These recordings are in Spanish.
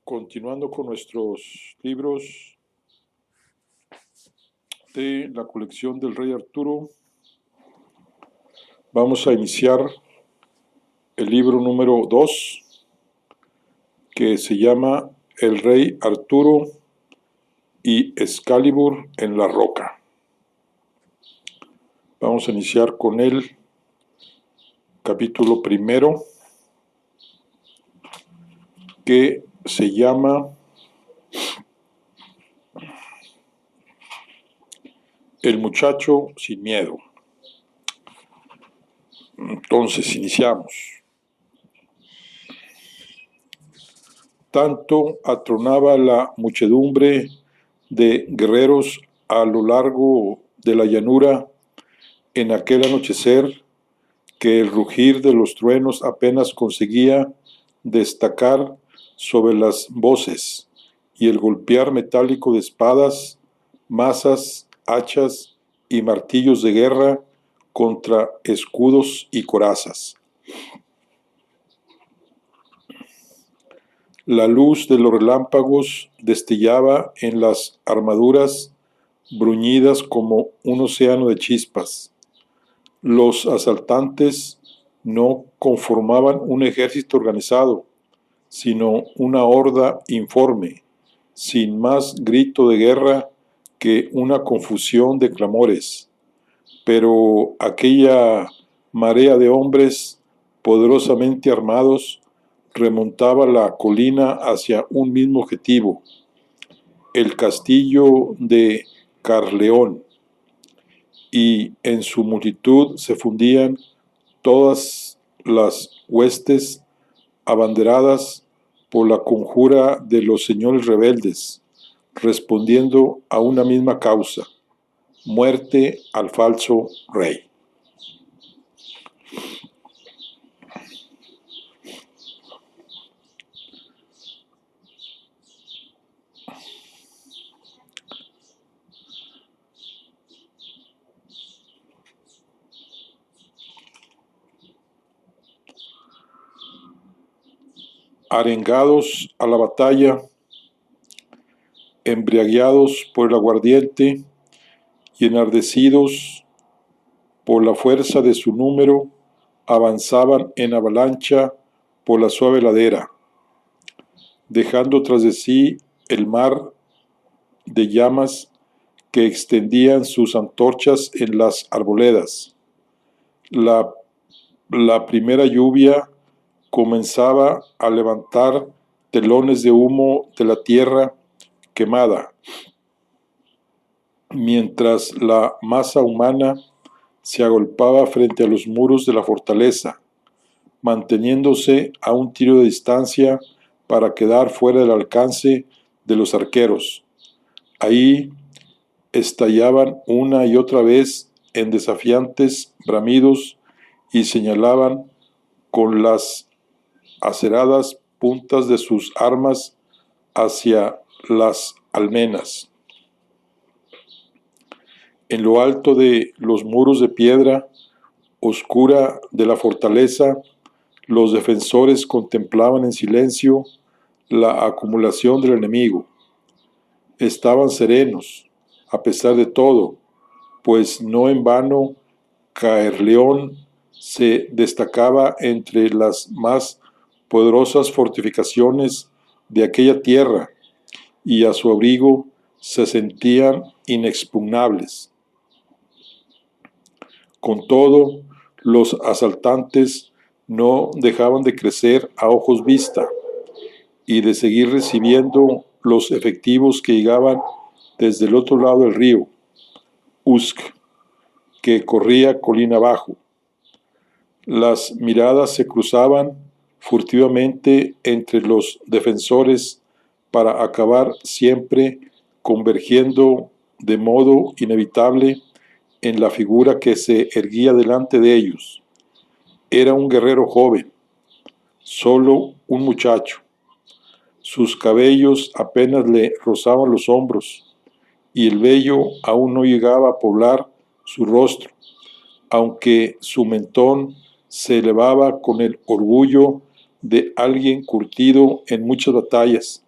Continuando con nuestros libros de la colección del Rey Arturo, vamos a iniciar el libro número 2, que se llama El Rey Arturo y Excalibur en la roca. Vamos a iniciar con el capítulo primero, que se llama El muchacho sin miedo. Entonces iniciamos. Tanto atronaba la muchedumbre de guerreros a lo largo de la llanura en aquel anochecer, que el rugir de los truenos apenas conseguía destacar sobre las voces, y el golpear metálico de espadas, mazas, hachas y martillos de guerra contra escudos y corazas. La luz de los relámpagos destellaba en las armaduras bruñidas como un océano de chispas. Los asaltantes no conformaban un ejército organizado, sino una horda informe, sin más grito de guerra que una confusión de clamores. Pero aquella marea de hombres poderosamente armados remontaba la colina hacia un mismo objetivo, el castillo de Carleón, y en su multitud se fundían todas las huestes abanderadas por la conjura de los señores rebeldes, respondiendo a una misma causa: muerte al falso rey. Arengados a la batalla, embriagados por el aguardiente y enardecidos por la fuerza de su número, avanzaban en avalancha por la suave ladera, dejando tras de sí el mar de llamas que extendían sus antorchas en las arboledas. La primera lluvia comenzaba a levantar telones de humo de la tierra quemada, mientras la masa humana se agolpaba frente a los muros de la fortaleza, manteniéndose a un tiro de distancia para quedar fuera del alcance de los arqueros. Ahí estallaban una y otra vez en desafiantes bramidos y señalaban con las aceradas puntas de sus armas hacia las almenas. En lo alto de los muros de piedra oscura de la fortaleza, los defensores contemplaban en silencio la acumulación del enemigo. Estaban serenos, a pesar de todo, pues no en vano Caerleón se destacaba entre las más poderosas fortificaciones de aquella tierra, y a su abrigo se sentían inexpugnables. Con todo, los asaltantes no dejaban de crecer a ojos vista y de seguir recibiendo los efectivos que llegaban desde el otro lado del río, Usk, que corría colina abajo. Las miradas se cruzaban furtivamente entre los defensores para acabar siempre convergiendo de modo inevitable en la figura que se erguía delante de ellos. Era un guerrero joven, solo un muchacho. Sus cabellos apenas le rozaban los hombros, y el vello aún no llegaba a poblar su rostro, aunque su mentón se elevaba con el orgullo de alguien curtido en muchas batallas.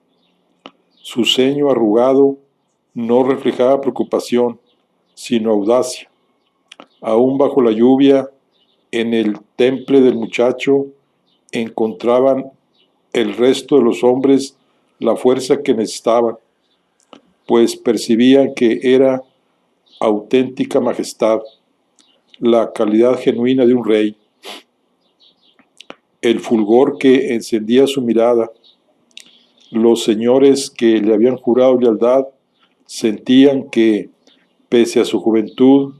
Su ceño arrugado no reflejaba preocupación, sino audacia. Aún bajo la lluvia, en el temple del muchacho encontraban el resto de los hombres la fuerza que necesitaban, pues percibían que era auténtica majestad, la calidad genuina de un rey. El fulgor que encendía su mirada. Los señores que le habían jurado lealtad sentían que, pese a su juventud,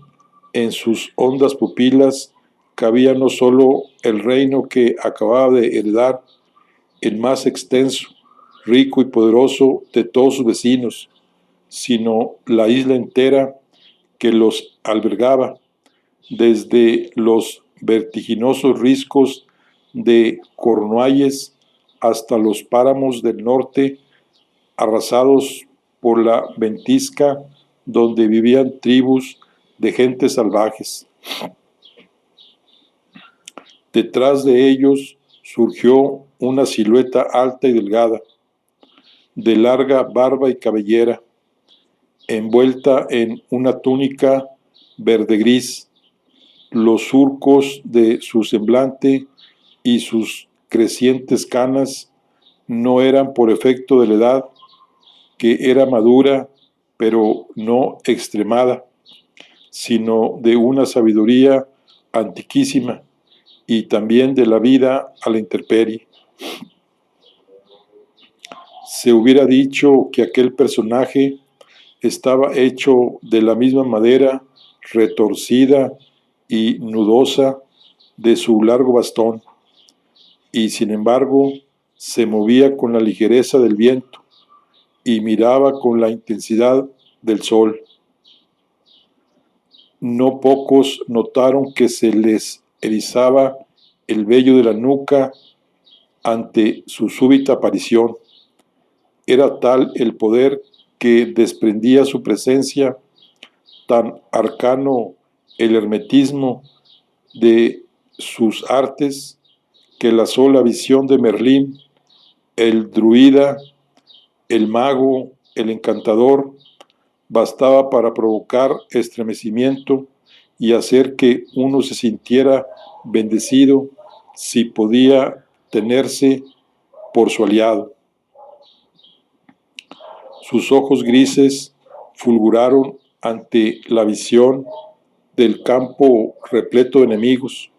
en sus hondas pupilas cabía no solo el reino que acababa de heredar, el más extenso, rico y poderoso de todos sus vecinos, sino la isla entera que los albergaba, desde los vertiginosos riscos de Cornualles hasta los páramos del norte, arrasados por la ventisca, donde vivían tribus de gentes salvajes. Detrás de ellos surgió una silueta alta y delgada, de larga barba y cabellera, envuelta en una túnica verde-gris. Los surcos de su semblante y sus crecientes canas no eran por efecto de la edad, que era madura pero no extremada, sino de una sabiduría antiquísima y también de la vida a la intemperie. Se hubiera dicho que aquel personaje estaba hecho de la misma madera retorcida y nudosa de su largo bastón, y sin embargo se movía con la ligereza del viento y miraba con la intensidad del sol. No pocos notaron que se les erizaba el vello de la nuca ante su súbita aparición. Era tal el poder que desprendía su presencia, tan arcano el hermetismo de sus artes, que la sola visión de Merlín, el druida, el mago, el encantador, bastaba para provocar estremecimiento y hacer que uno se sintiera bendecido si podía tenerse por su aliado. Sus ojos grises fulguraron ante la visión del campo repleto de enemigos.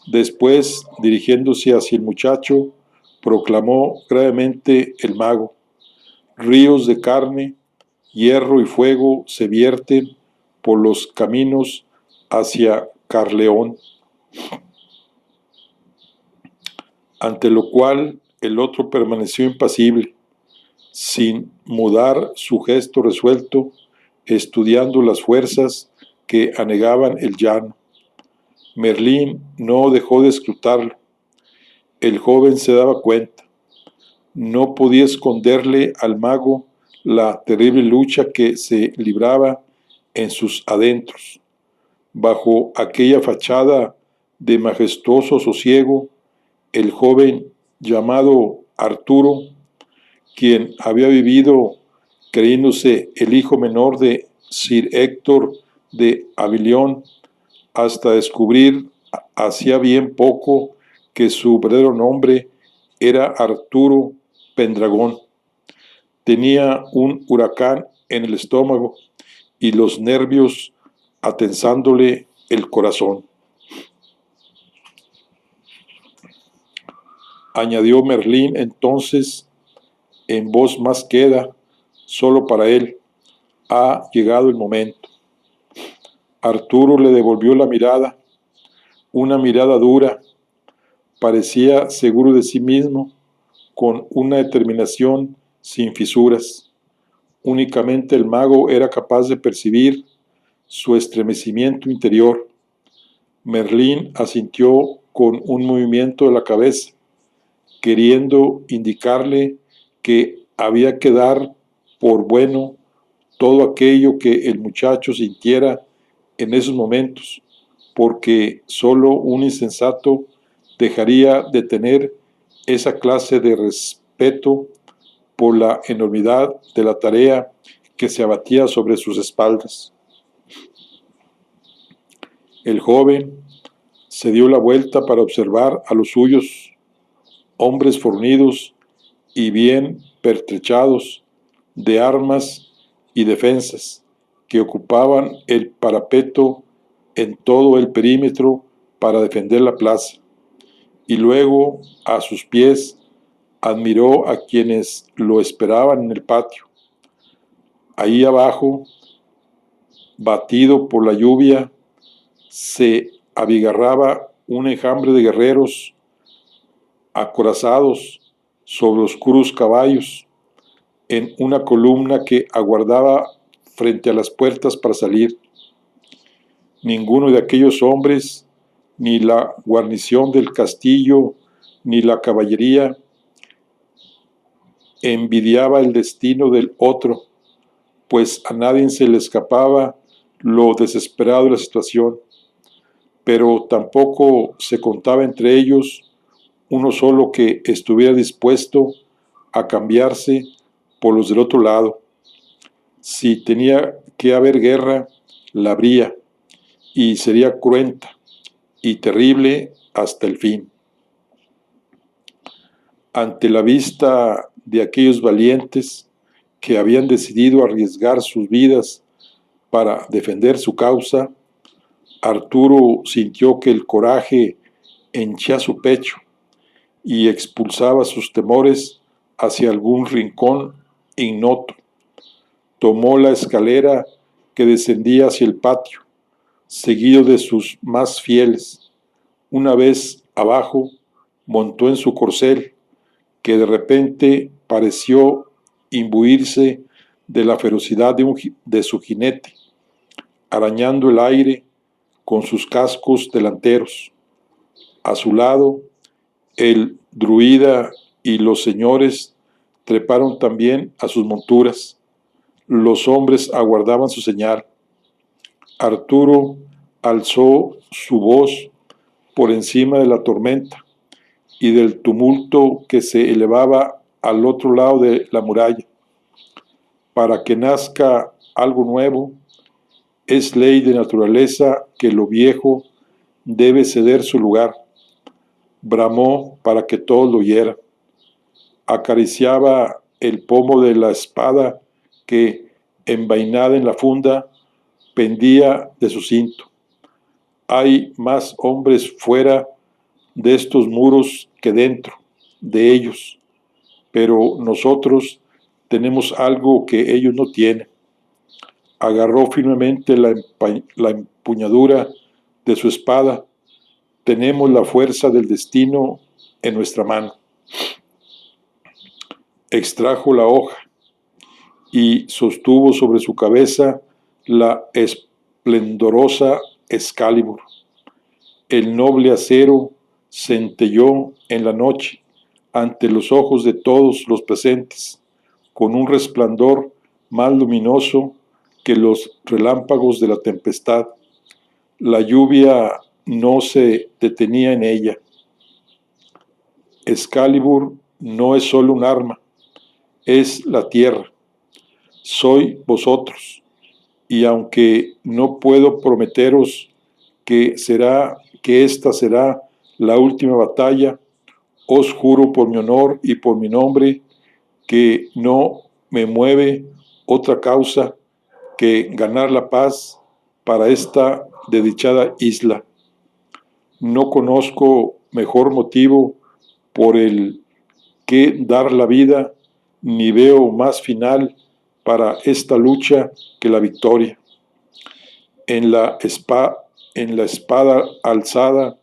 Después, dirigiéndose hacia el muchacho, proclamó gravemente el mago: ríos de carne, hierro y fuego se vierten por los caminos hacia Carleón. Ante lo cual el otro permaneció impasible, sin mudar su gesto resuelto, estudiando las fuerzas que anegaban el llano. Merlín no dejó de escrutarlo. El joven se daba cuenta. No podía esconderle al mago la terrible lucha que se libraba en sus adentros. Bajo aquella fachada de majestuoso sosiego, el joven llamado Arturo, quien había vivido creyéndose el hijo menor de Sir Héctor de Avilion, hasta descubrir hacía bien poco que su verdadero nombre era Arturo Pendragón. Tenía un huracán en el estómago y los nervios atensándole el corazón. Añadió Merlín entonces en voz más queda, solo para él: ha llegado el momento. Arturo le devolvió la mirada, una mirada dura. Parecía seguro de sí mismo, con una determinación sin fisuras. Únicamente el mago era capaz de percibir su estremecimiento interior. Merlín asintió con un movimiento de la cabeza, queriendo indicarle que había que dar por bueno todo aquello que el muchacho sintiera en esos momentos, porque solo un insensato dejaría de tener esa clase de respeto por la enormidad de la tarea que se abatía sobre sus espaldas. El joven se dio la vuelta para observar a los suyos, hombres fornidos y bien pertrechados de armas y defensas, que ocupaban el parapeto en todo el perímetro para defender la plaza, y luego a sus pies admiró a quienes lo esperaban en el patio. Ahí abajo, batido por la lluvia, se abigarraba un enjambre de guerreros acorazados sobre oscuros caballos en una columna que aguardaba frente a las puertas para salir. Ninguno de aquellos hombres, ni la guarnición del castillo, ni la caballería, envidiaba el destino del otro, pues a nadie se le escapaba lo desesperado de la situación, pero tampoco se contaba entre ellos uno solo que estuviera dispuesto a cambiarse por los del otro lado. Si tenía que haber guerra, la habría, y sería cruenta y terrible hasta el fin. Ante la vista de aquellos valientes que habían decidido arriesgar sus vidas para defender su causa, Arturo sintió que el coraje henchía su pecho y expulsaba sus temores hacia algún rincón ignoto. Tomó la escalera que descendía hacia el patio, seguido de sus más fieles. Una vez abajo, montó en su corcel, que de repente pareció imbuirse de la ferocidad de su jinete, arañando el aire con sus cascos delanteros. A su lado, el druida y los señores treparon también a sus monturas. Los hombres aguardaban su señal. Arturo alzó su voz por encima de la tormenta y del tumulto que se elevaba al otro lado de la muralla. Para que nazca algo nuevo, es ley de naturaleza que lo viejo debe ceder su lugar. Bramó para que todos lo oyeran. Acariciaba el pomo de la espada que, envainada en la funda, pendía de su cinto. Hay más hombres fuera de estos muros que dentro de ellos, pero nosotros tenemos algo que ellos no tienen. Agarró firmemente la empuñadura de su espada. Tenemos la fuerza del destino en nuestra mano. Extrajo la hoja y sostuvo sobre su cabeza la esplendorosa Excalibur. El noble acero centelló en la noche ante los ojos de todos los presentes, con un resplandor más luminoso que los relámpagos de la tempestad. La lluvia no se detenía en ella. Excalibur no es solo un arma, es la tierra. Soy vosotros, y aunque no puedo prometeros que esta será la última batalla, os juro por mi honor y por mi nombre que no me mueve otra causa que ganar la paz para esta desdichada isla. No conozco mejor motivo por el que dar la vida, ni veo más final para esta lucha que la victoria. En la espada alzada,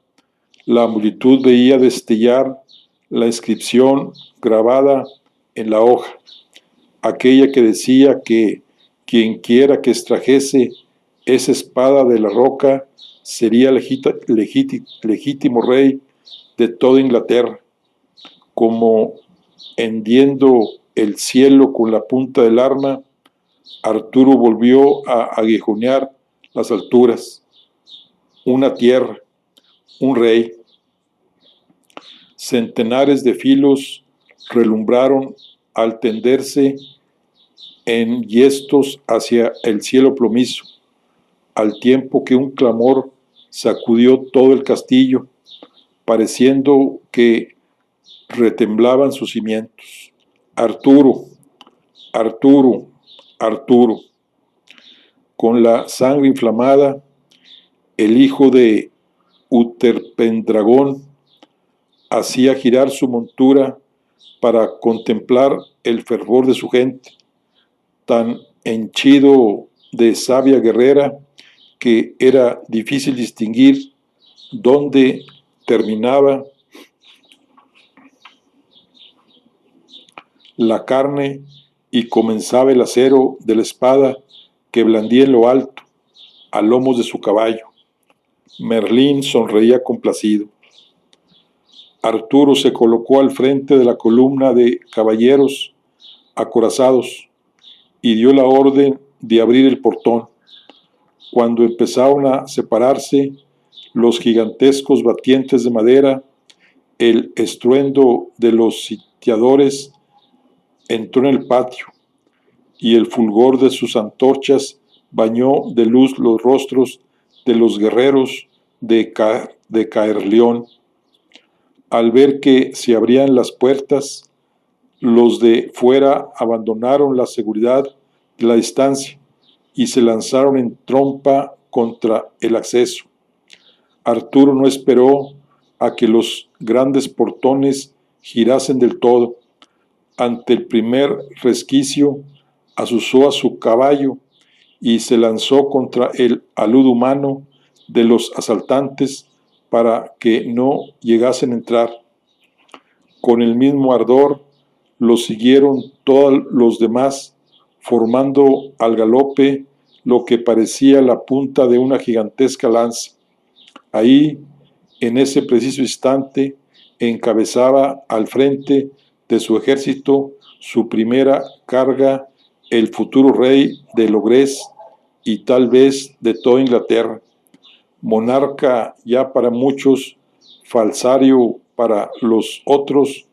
la multitud veía destellar la inscripción grabada en la hoja, aquella que decía que quien quiera que extrajese esa espada de la roca sería legítimo rey de toda Inglaterra. Como hendiendo el cielo con la punta del arma, Arturo volvió a aguijonear las alturas. Una tierra, un rey. Centenares de filos relumbraron al tenderse en hiestos hacia el cielo plomizo, al tiempo que un clamor sacudió todo el castillo, pareciendo que retemblaban sus cimientos. Arturo, Arturo, Arturo. Con la sangre inflamada, el hijo de Uterpendragón hacía girar su montura para contemplar el fervor de su gente, tan henchido de savia guerrera que era difícil distinguir dónde terminaba la carne y comenzaba el acero de la espada que blandía en lo alto, a lomos de su caballo. Merlín sonreía complacido. Arturo se colocó al frente de la columna de caballeros acorazados y dio la orden de abrir el portón. Cuando empezaron a separarse los gigantescos batientes de madera, el estruendo de los sitiadores entró en el patio y el fulgor de sus antorchas bañó de luz los rostros de los guerreros de Caerleón. Al ver que se abrían las puertas, los de fuera abandonaron la seguridad de la distancia y se lanzaron en trompa contra el acceso. Arturo no esperó a que los grandes portones girasen del todo. Ante el primer resquicio, azuzó a su caballo y se lanzó contra el alud humano de los asaltantes para que no llegasen a entrar. Con el mismo ardor lo siguieron todos los demás, formando al galope lo que parecía la punta de una gigantesca lanza. Ahí, en ese preciso instante, encabezaba al frente de su ejército su primera carga el futuro rey de Logres y tal vez de toda Inglaterra, monarca ya para muchos, falsario para los otros,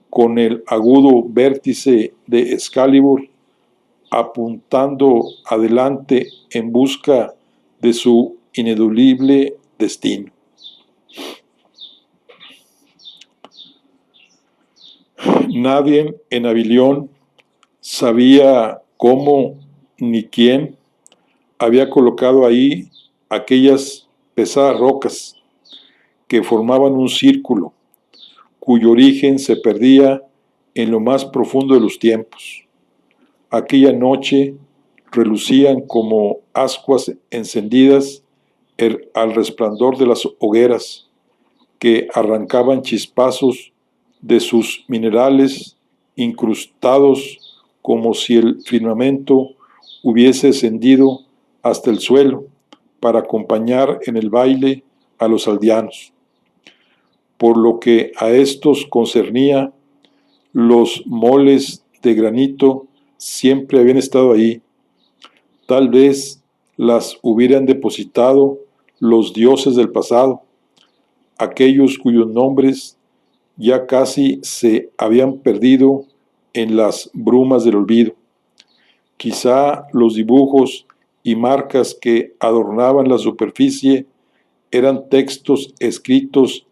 con el agudo vértice de Excalibur apuntando adelante en busca de su ineludible destino. Nadie en Avilión sabía cómo ni quién había colocado ahí aquellas pesadas rocas que formaban un círculo cuyo origen se perdía en lo más profundo de los tiempos. Aquella noche relucían como ascuas encendidas al resplandor de las hogueras que arrancaban chispazos de sus minerales incrustados como si el firmamento hubiese descendido hasta el suelo para acompañar en el baile a los aldeanos. Por lo que a estos concernía, los moles de granito siempre habían estado ahí. Tal vez las hubieran depositado los dioses del pasado, aquellos cuyos nombres ya casi se habían perdido en las brumas del olvido. Quizá los dibujos y marcas que adornaban la superficie eran textos escritos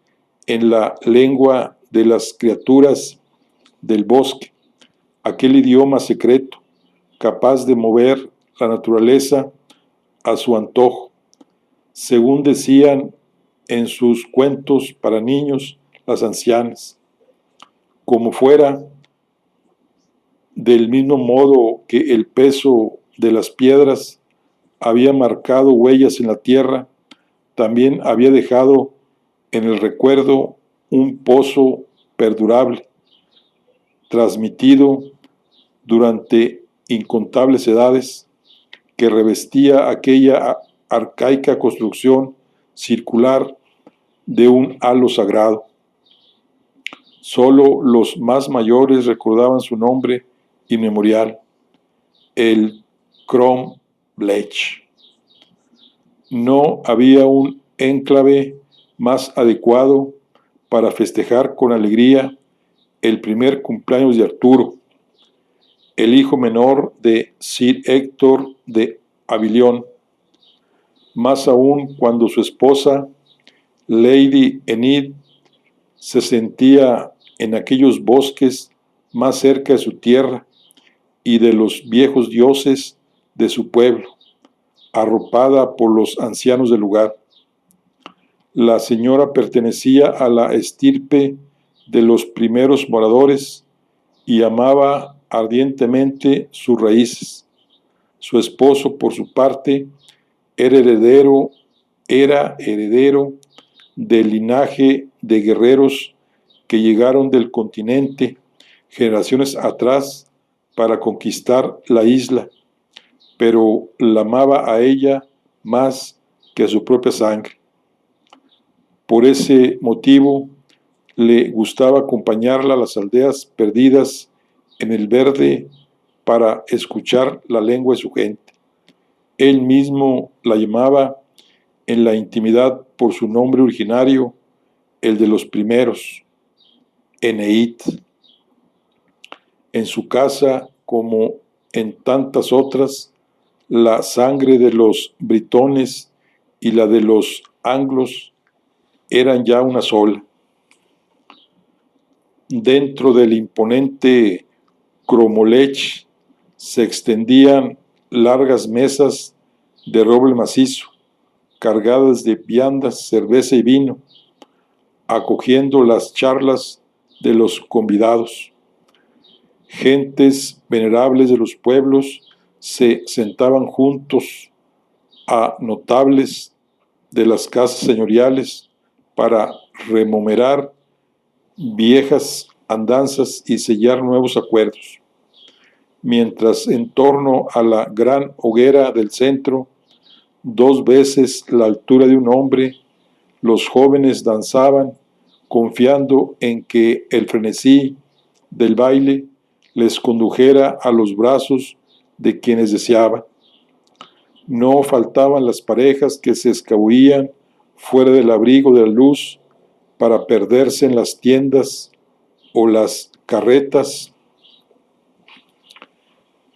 en la lengua de las criaturas del bosque, aquel idioma secreto, capaz de mover la naturaleza a su antojo, según decían en sus cuentos para niños las ancianas. Como fuera, del mismo modo que el peso de las piedras había marcado huellas en la tierra, también había dejado en el recuerdo un pozo perdurable, transmitido durante incontables edades, que revestía aquella arcaica construcción circular de un halo sagrado. Solo los más mayores recordaban su nombre inmemorial, el Crom Blech. No había un enclave más adecuado para festejar con alegría el primer cumpleaños de Arturo, el hijo menor de Sir Héctor de Avilion, más aún cuando su esposa, Lady Enid, se sentía en aquellos bosques más cerca de su tierra y de los viejos dioses de su pueblo, arropada por los ancianos del lugar. La señora pertenecía a la estirpe de los primeros moradores y amaba ardientemente sus raíces. Su esposo, por su parte, era heredero del linaje de guerreros que llegaron del continente generaciones atrás para conquistar la isla, pero la amaba a ella más que a su propia sangre. Por ese motivo, le gustaba acompañarla a las aldeas perdidas en el verde para escuchar la lengua de su gente. Él mismo la llamaba en la intimidad por su nombre originario, el de los primeros, Eneit. En su casa, como en tantas otras, la sangre de los britones y la de los anglos eran ya una sola. Dentro del imponente cromolech se extendían largas mesas de roble macizo, cargadas de viandas, cerveza y vino, acogiendo las charlas de los convidados. Gentes venerables de los pueblos se sentaban juntos a notables de las casas señoriales para rememorar viejas andanzas y sellar nuevos acuerdos, mientras en torno a la gran hoguera del centro, 2 veces la altura de un hombre, los jóvenes danzaban, confiando en que el frenesí del baile les condujera a los brazos de quienes deseaban. No faltaban las parejas que se escabullían fuera del abrigo de la luz para perderse en las tiendas o las carretas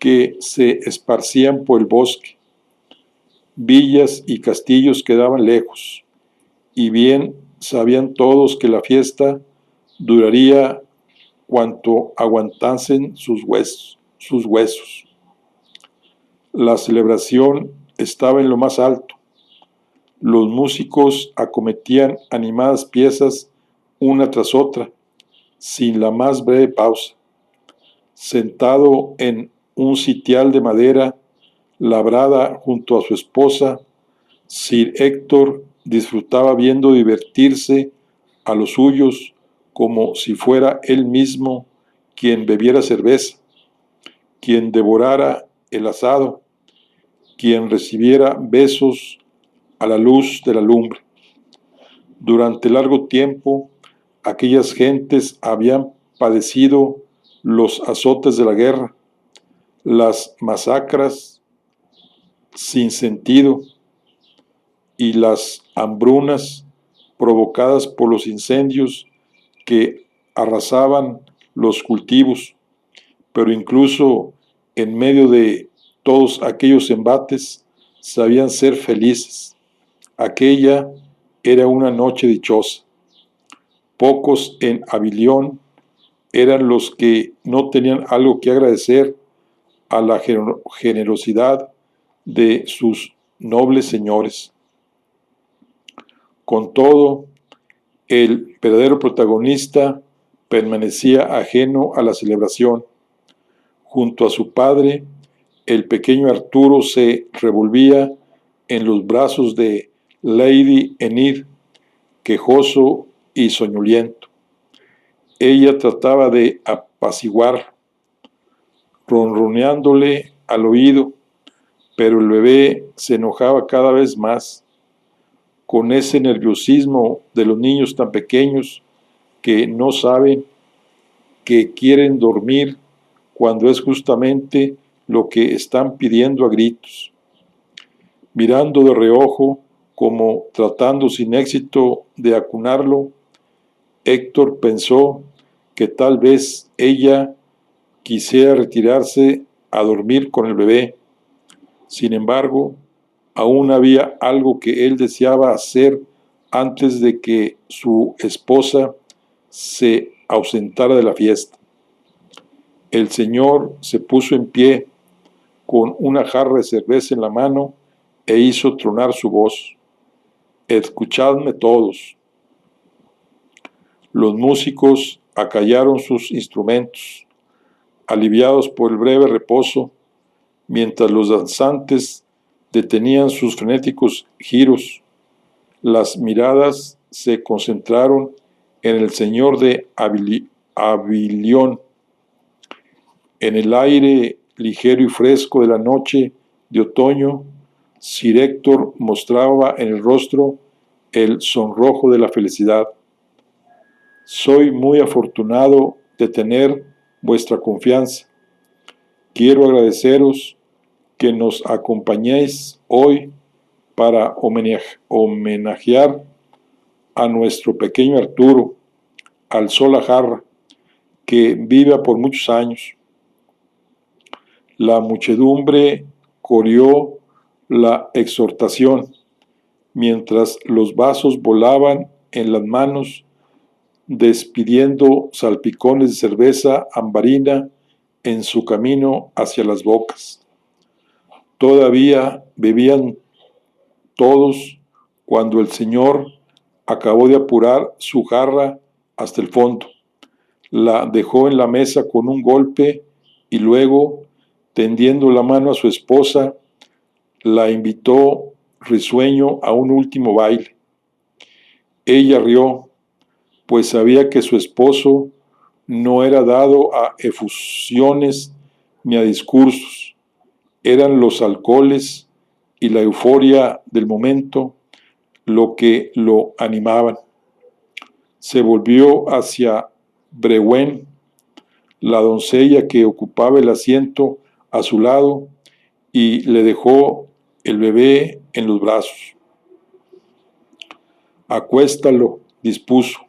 que se esparcían por el bosque. Villas y castillos quedaban lejos, y bien sabían todos que la fiesta duraría cuanto aguantasen sus huesos. La celebración estaba en lo más alto. Los músicos acometían animadas piezas una tras otra, sin la más breve pausa. Sentado en un sitial de madera labrada junto a su esposa, Sir Héctor disfrutaba viendo divertirse a los suyos como si fuera él mismo quien bebiera cerveza, quien devorara el asado, quien recibiera besos a la luz de la lumbre. Durante largo tiempo, aquellas gentes habían padecido los azotes de la guerra, las masacres sin sentido y las hambrunas provocadas por los incendios que arrasaban los cultivos, pero incluso en medio de todos aquellos embates sabían ser felices. Aquella era una noche dichosa. Pocos en Avilion eran los que no tenían algo que agradecer a la generosidad de sus nobles señores. Con todo, el verdadero protagonista permanecía ajeno a la celebración. Junto a su padre, el pequeño Arturo se revolvía en los brazos de Lady Enid, quejoso y soñoliento. Ella trataba de apaciguarlo, ronroneándole al oído, pero el bebé se enojaba cada vez más, con ese nerviosismo de los niños tan pequeños que no saben que quieren dormir cuando es justamente lo que están pidiendo a gritos. Mirando de reojo, como tratando sin éxito de acunarlo, Héctor pensó que tal vez ella quisiera retirarse a dormir con el bebé. Sin embargo, aún había algo que él deseaba hacer antes de que su esposa se ausentara de la fiesta. El señor se puso en pie con una jarra de cerveza en la mano e hizo tronar su voz. Escuchadme todos. Los músicos acallaron sus instrumentos, aliviados por el breve reposo, mientras los danzantes detenían sus frenéticos giros. Las miradas se concentraron en el señor de Avilión. En el aire ligero y fresco de la noche de otoño, Sir Héctor mostraba en el rostro el sonrojo de la felicidad. Soy muy afortunado de tener vuestra confianza. Quiero agradeceros que nos acompañéis hoy para homenajear a nuestro pequeño Arturo. Alzó la jarra, que viva por muchos años. La muchedumbre coreó la exhortación, mientras los vasos volaban en las manos, despidiendo salpicones de cerveza ambarina en su camino hacia las bocas. Todavía bebían todos cuando el señor acabó de apurar su jarra hasta el fondo. La dejó en la mesa con un golpe y luego, tendiendo la mano a su esposa, la invitó risueño a un último baile. Ella rió, pues sabía que su esposo no era dado a efusiones ni a discursos. Eran los alcoholes y la euforia del momento lo que lo animaban. Se volvió hacia Brewen, la doncella que ocupaba el asiento a su lado, y le dejó el bebé en los brazos. Acuéstalo, dispuso.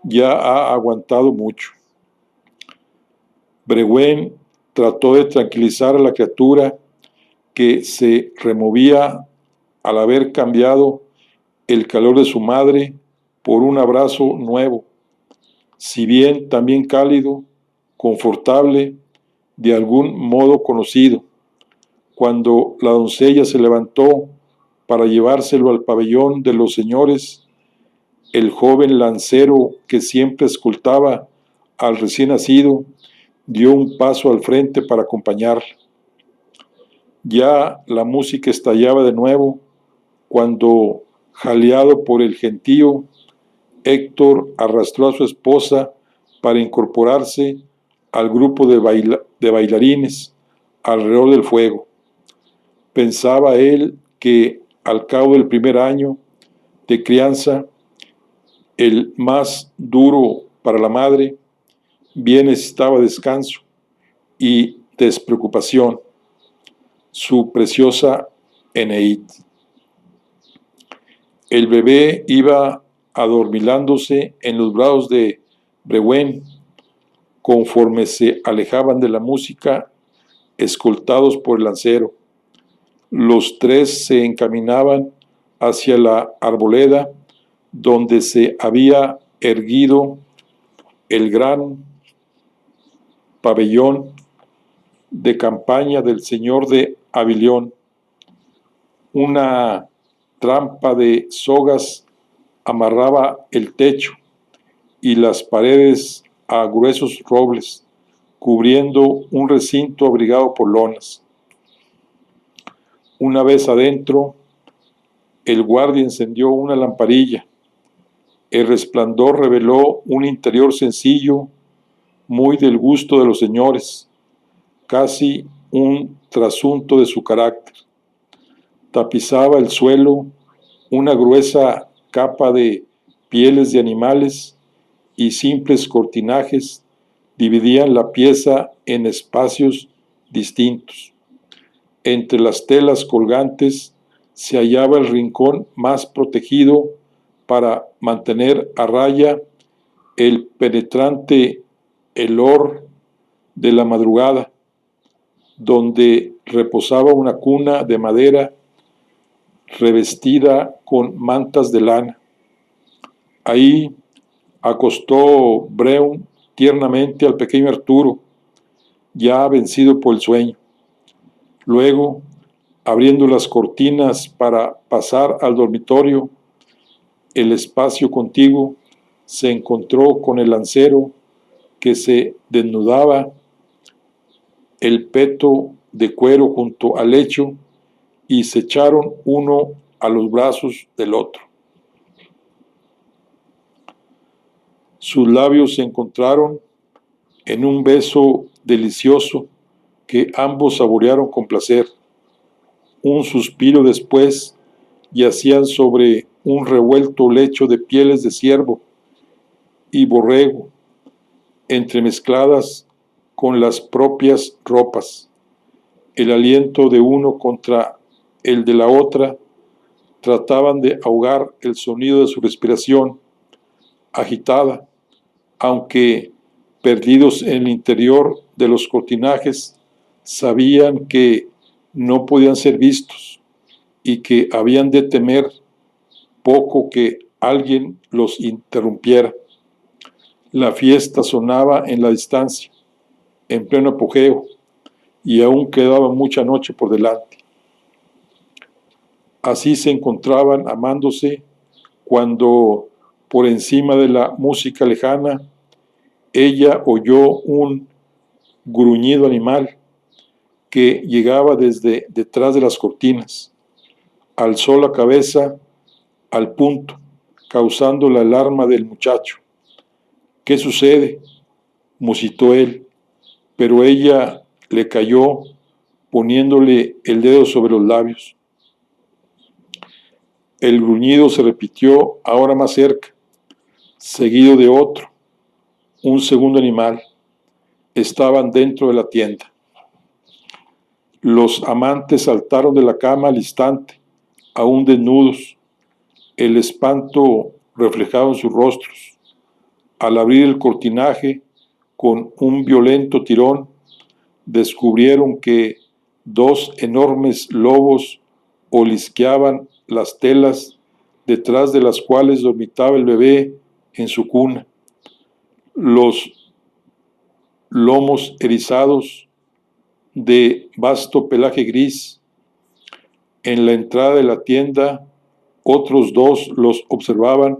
Ya ha aguantado mucho. Brewen trató de tranquilizar a la criatura, que se removía al haber cambiado el calor de su madre por un abrazo nuevo, si bien también cálido, confortable, de algún modo conocido. Cuando la doncella se levantó para llevárselo al pabellón de los señores, el joven lancero que siempre escoltaba al recién nacido dio un paso al frente para acompañarla. Ya la música estallaba de nuevo cuando, jaleado por el gentío, Héctor arrastró a su esposa para incorporarse al grupo de bailarines alrededor del fuego. Pensaba él que al cabo del primer año de crianza, el más duro para la madre, bien necesitaba descanso y despreocupación. Su preciosa Eneid. El bebé iba adormilándose en los brazos de Brewen conforme se alejaban de la música, escoltados por el lancero. Los tres se encaminaban hacia la arboleda donde se había erguido el gran pabellón de campaña del señor de Avilión. Una trampa de sogas amarraba el techo y las paredes a gruesos robles, cubriendo un recinto abrigado por lonas. Una vez adentro, el guardia encendió una lamparilla. El resplandor reveló un interior sencillo, muy del gusto de los señores, casi un trasunto de su carácter. Tapizaba el suelo una gruesa capa de pieles de animales y simples cortinajes dividían la pieza en espacios distintos. Entre las telas colgantes se hallaba el rincón más protegido para mantener a raya el penetrante helor de la madrugada, donde reposaba una cuna de madera revestida con mantas de lana. Ahí acostó Breun tiernamente al pequeño Arturo, ya vencido por el sueño. Luego, abriendo las cortinas para pasar al dormitorio, el espacio contiguo, se encontró con el lancero que se desnudaba el peto de cuero junto al lecho y se echaron uno a los brazos del otro. Sus labios se encontraron en un beso delicioso que ambos saborearon con placer. Un suspiro después yacían sobre un revuelto lecho de pieles de ciervo y borrego, entremezcladas con las propias ropas. El aliento de uno contra el de la otra trataban de ahogar el sonido de su respiración agitada, aunque perdidos en el interior de los cortinajes, sabían que no podían ser vistos y que habían de temer poco que alguien los interrumpiera. La fiesta sonaba en la distancia, en pleno apogeo, y aún quedaba mucha noche por delante. Así se encontraban amándose cuando, por encima de la música lejana, ella oyó un gruñido animal que llegaba desde detrás de las cortinas. Alzó la cabeza al punto, causando la alarma del muchacho. ¿Qué sucede?, musitó él, pero ella le cayó poniéndole el dedo sobre los labios. El gruñido se repitió ahora más cerca, seguido de otro, un segundo animal. Estaban dentro de la tienda. Los amantes saltaron de la cama al instante, aún desnudos, el espanto reflejado en sus rostros. Al abrir el cortinaje, con un violento tirón, descubrieron que dos enormes lobos olisqueaban las telas detrás de las cuales dormitaba el bebé en su cuna. Los lomos erizados de vasto pelaje gris. En la entrada de la tienda, otros dos los observaban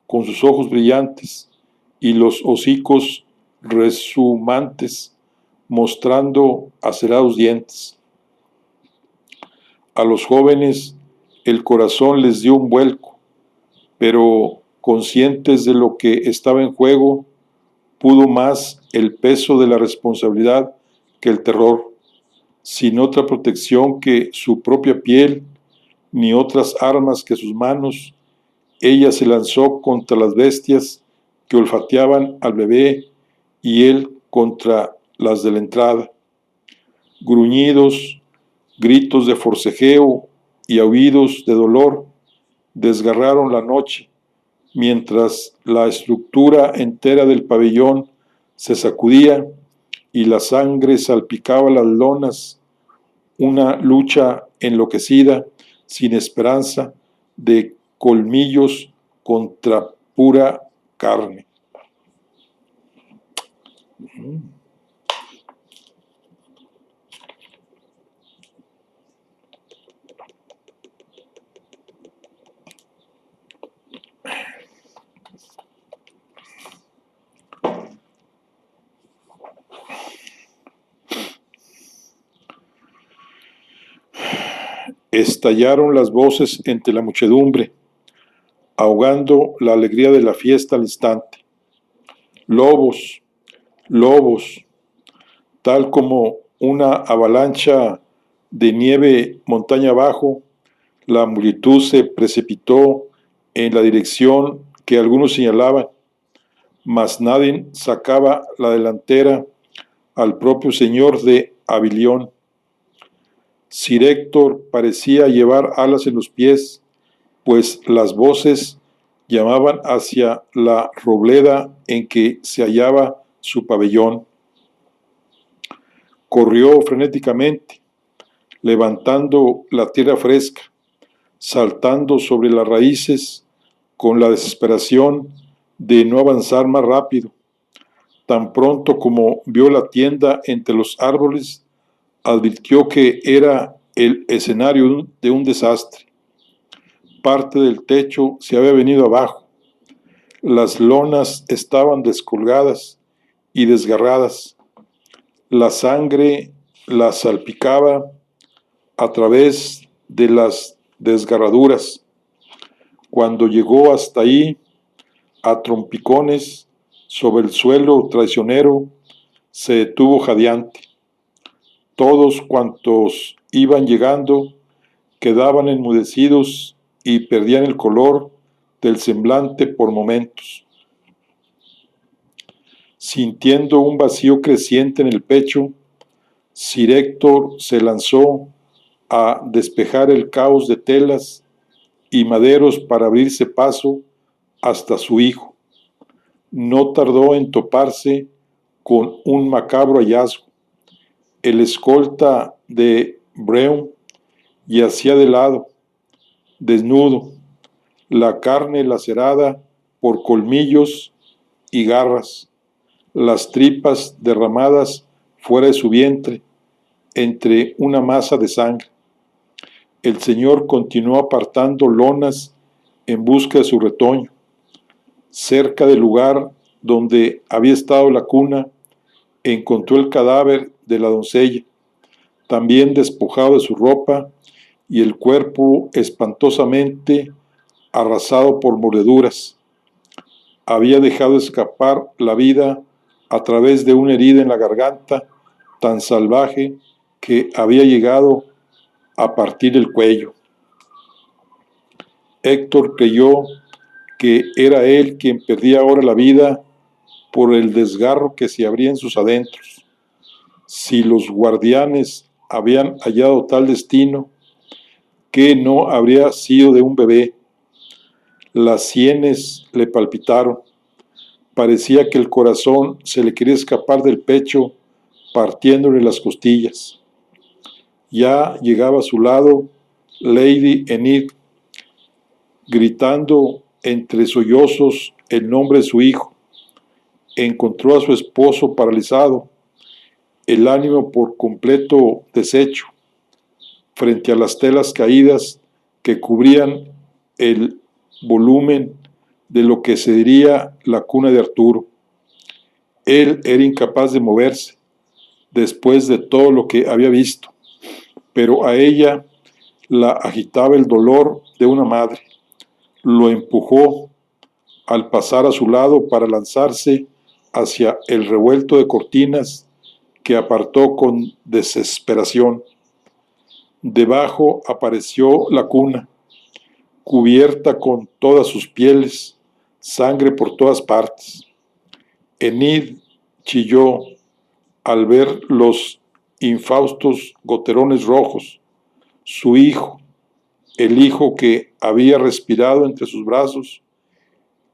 con sus ojos brillantes y los hocicos resumantes, mostrando acerados dientes. A los jóvenes el corazón les dio un vuelco, pero conscientes de lo que estaba en juego, pudo más el peso de la responsabilidad que el terror. Sin otra protección que su propia piel, ni otras armas que sus manos, ella se lanzó contra las bestias que olfateaban al bebé y él contra las de la entrada. Gruñidos, gritos de forcejeo y aullidos de dolor desgarraron la noche, mientras la estructura entera del pabellón se sacudía y la sangre salpicaba las lonas, una lucha enloquecida, sin esperanza, de colmillos contra pura carne. Estallaron las voces entre la muchedumbre, ahogando la alegría de la fiesta al instante. Lobos, lobos, tal como una avalancha de nieve montaña abajo, la multitud se precipitó en la dirección que algunos señalaban, mas nadie sacaba la delantera al propio señor de Avilión. Sir Héctor parecía llevar alas en los pies, pues las voces llamaban hacia la robleda en que se hallaba su pabellón. Corrió frenéticamente, levantando la tierra fresca, saltando sobre las raíces con la desesperación de no avanzar más rápido. Tan pronto como vio la tienda entre los árboles, advirtió que era el escenario de un desastre. Parte del techo se había venido abajo. Las lonas estaban descolgadas y desgarradas. La sangre la salpicaba a través de las desgarraduras. Cuando llegó hasta ahí, a trompicones, sobre el suelo traicionero, se detuvo jadeante. Todos cuantos iban llegando quedaban enmudecidos y perdían el color del semblante por momentos. Sintiendo un vacío creciente en el pecho, Sir Héctor se lanzó a despejar el caos de telas y maderos para abrirse paso hasta su hijo. No tardó en toparse con un macabro hallazgo. El escolta de Breum yacía de lado, desnudo, la carne lacerada por colmillos y garras, las tripas derramadas fuera de su vientre, entre una masa de sangre. El señor continuó apartando lonas en busca de su retoño. Cerca del lugar donde había estado la cuna, encontró el cadáver de la doncella, también despojado de su ropa y el cuerpo espantosamente arrasado por mordeduras. Había dejado escapar la vida a través de una herida en la garganta tan salvaje que había llegado a partir el cuello. Héctor creyó que era él quien perdía ahora la vida por el desgarro que se abría en sus adentros. Si los guardianes habían hallado tal destino, ¿qué no habría sido de un bebé? Las sienes le palpitaron. Parecía que el corazón se le quería escapar del pecho, partiéndole las costillas. Ya llegaba a su lado Lady Enid, gritando entre sollozos el nombre de su hijo. Encontró a su esposo paralizado, el ánimo por completo deshecho, frente a las telas caídas que cubrían el volumen de lo que sería la cuna de Arturo. Él era incapaz de moverse después de todo lo que había visto, pero a ella la agitaba el dolor de una madre. Lo empujó al pasar a su lado para lanzarse hacia el revuelto de cortinas que apartó con desesperación. Debajo apareció la cuna, cubierta con todas sus pieles, sangre por todas partes. Enid chilló al ver los infaustos goterones rojos. Su hijo, el hijo que había respirado entre sus brazos,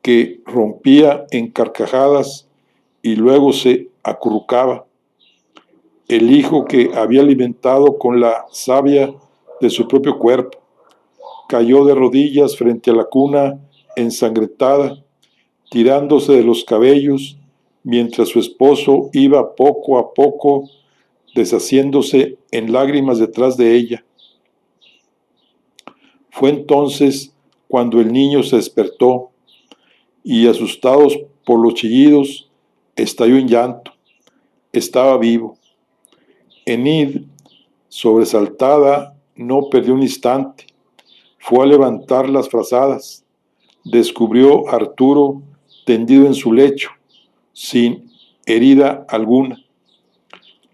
que rompía en carcajadas y luego se acurrucaba. El hijo que había alimentado con la savia de su propio cuerpo. Cayó de rodillas frente a la cuna ensangrentada, tirándose de los cabellos, mientras su esposo iba poco a poco deshaciéndose en lágrimas detrás de ella. Fue entonces cuando el niño se despertó y, asustados por los chillidos, estalló en llanto. Estaba vivo. Enid, sobresaltada, no perdió un instante. Fue a levantar las frazadas. Descubrió a Arturo tendido en su lecho, sin herida alguna.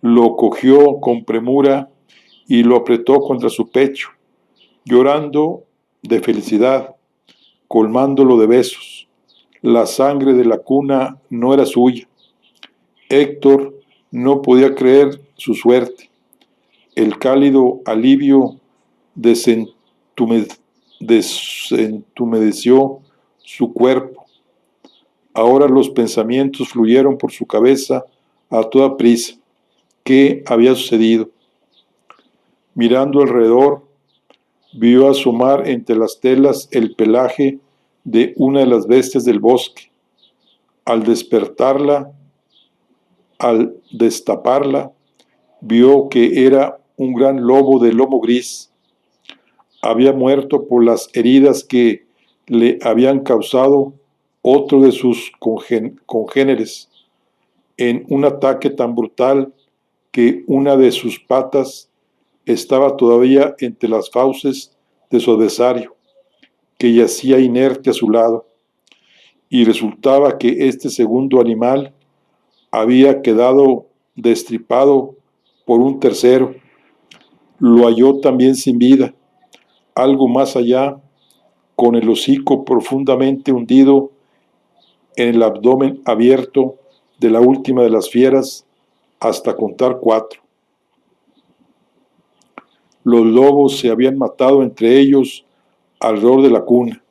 Lo cogió con premura y lo apretó contra su pecho, llorando de felicidad, colmándolo de besos. La sangre de la cuna no era suya. Héctor no podía creer su suerte. El cálido alivio desentumedeció su cuerpo. Ahora los pensamientos fluyeron por su cabeza a toda prisa. ¿Qué había sucedido? Mirando alrededor, vio asomar entre las telas el pelaje de una de las bestias del bosque. Al destaparla, vio que era un gran lobo de lomo gris. Había muerto por las heridas que le habían causado otro de sus congéneres, en un ataque tan brutal que una de sus patas estaba todavía entre las fauces de su adversario, que yacía inerte a su lado, y resultaba que este segundo animal había quedado destripado por un tercero. Lo halló también sin vida, algo más allá, con el hocico profundamente hundido en el abdomen abierto de la última de las fieras, hasta contar 4. Los lobos se habían matado entre ellos alrededor de la cuna.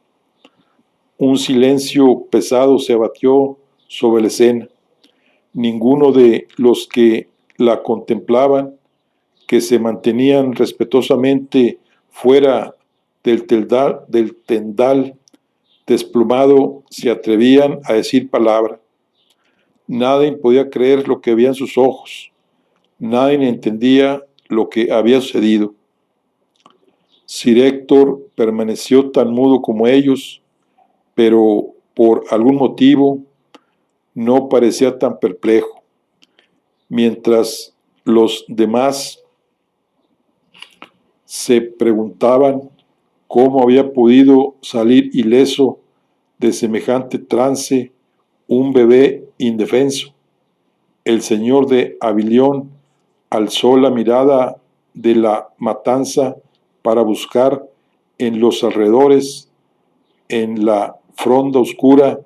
Un silencio pesado se abatió sobre la escena. Ninguno de los que la contemplaban, que se mantenían respetuosamente fuera del tendal desplumado, se atrevían a decir palabra. Nadie podía creer lo que veían sus ojos. Nadie entendía lo que había sucedido. Sir Héctor permaneció tan mudo como ellos, pero por algún motivo no parecía tan perplejo. Mientras los demás se preguntaban cómo había podido salir ileso de semejante trance un bebé indefenso, el señor de Avilion alzó la mirada de la matanza para buscar en los alrededores, en la fronda oscura,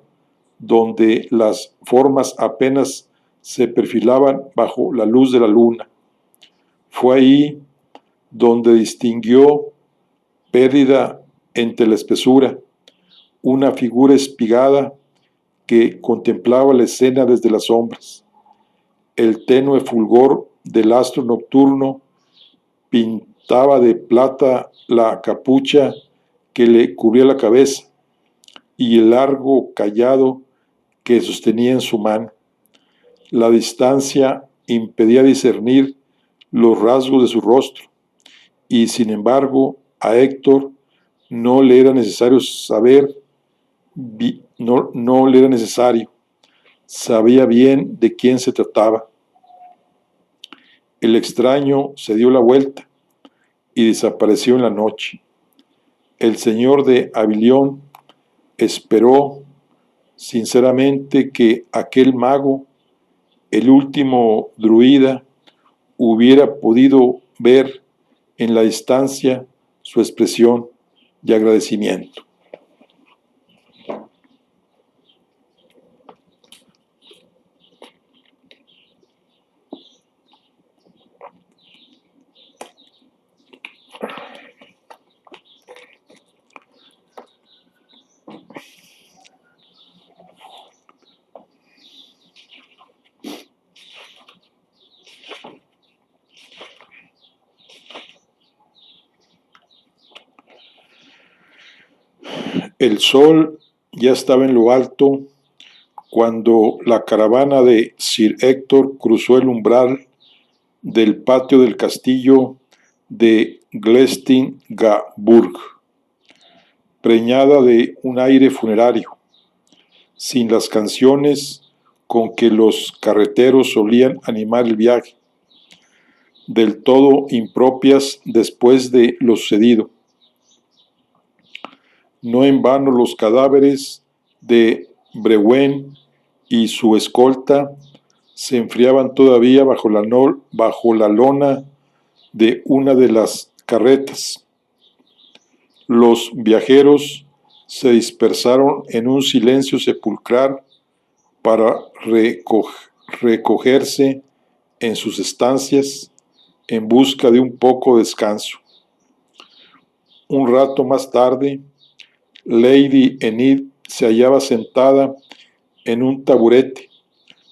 donde las formas apenas se perfilaban bajo la luz de la luna. Fue ahí donde distinguió, perdida entre la espesura, una figura espigada que contemplaba la escena desde las sombras. El tenue fulgor del astro nocturno pintaba de plata la capucha que le cubría la cabeza y el largo cayado que sostenía en su mano. La distancia impedía discernir los rasgos de su rostro, y sin embargo a Héctor no le era necesario no le era necesario. Sabía bien de quién se trataba. El extraño se dio la vuelta y desapareció en la noche. El señor de Avilion esperó sinceramente que aquel mago, el último druida, hubiera podido ver en la distancia su expresión de agradecimiento. El sol ya estaba en lo alto cuando la caravana de Sir Héctor cruzó el umbral del patio del castillo de Glestingaburg, preñada de un aire funerario, sin las canciones con que los carreteros solían animar el viaje, del todo impropias después de lo sucedido. No en vano los cadáveres de Brewen y su escolta se enfriaban todavía bajo la lona de una de las carretas. Los viajeros se dispersaron en un silencio sepulcral para recogerse en sus estancias en busca de un poco de descanso. Un rato más tarde, Lady Enid se hallaba sentada en un taburete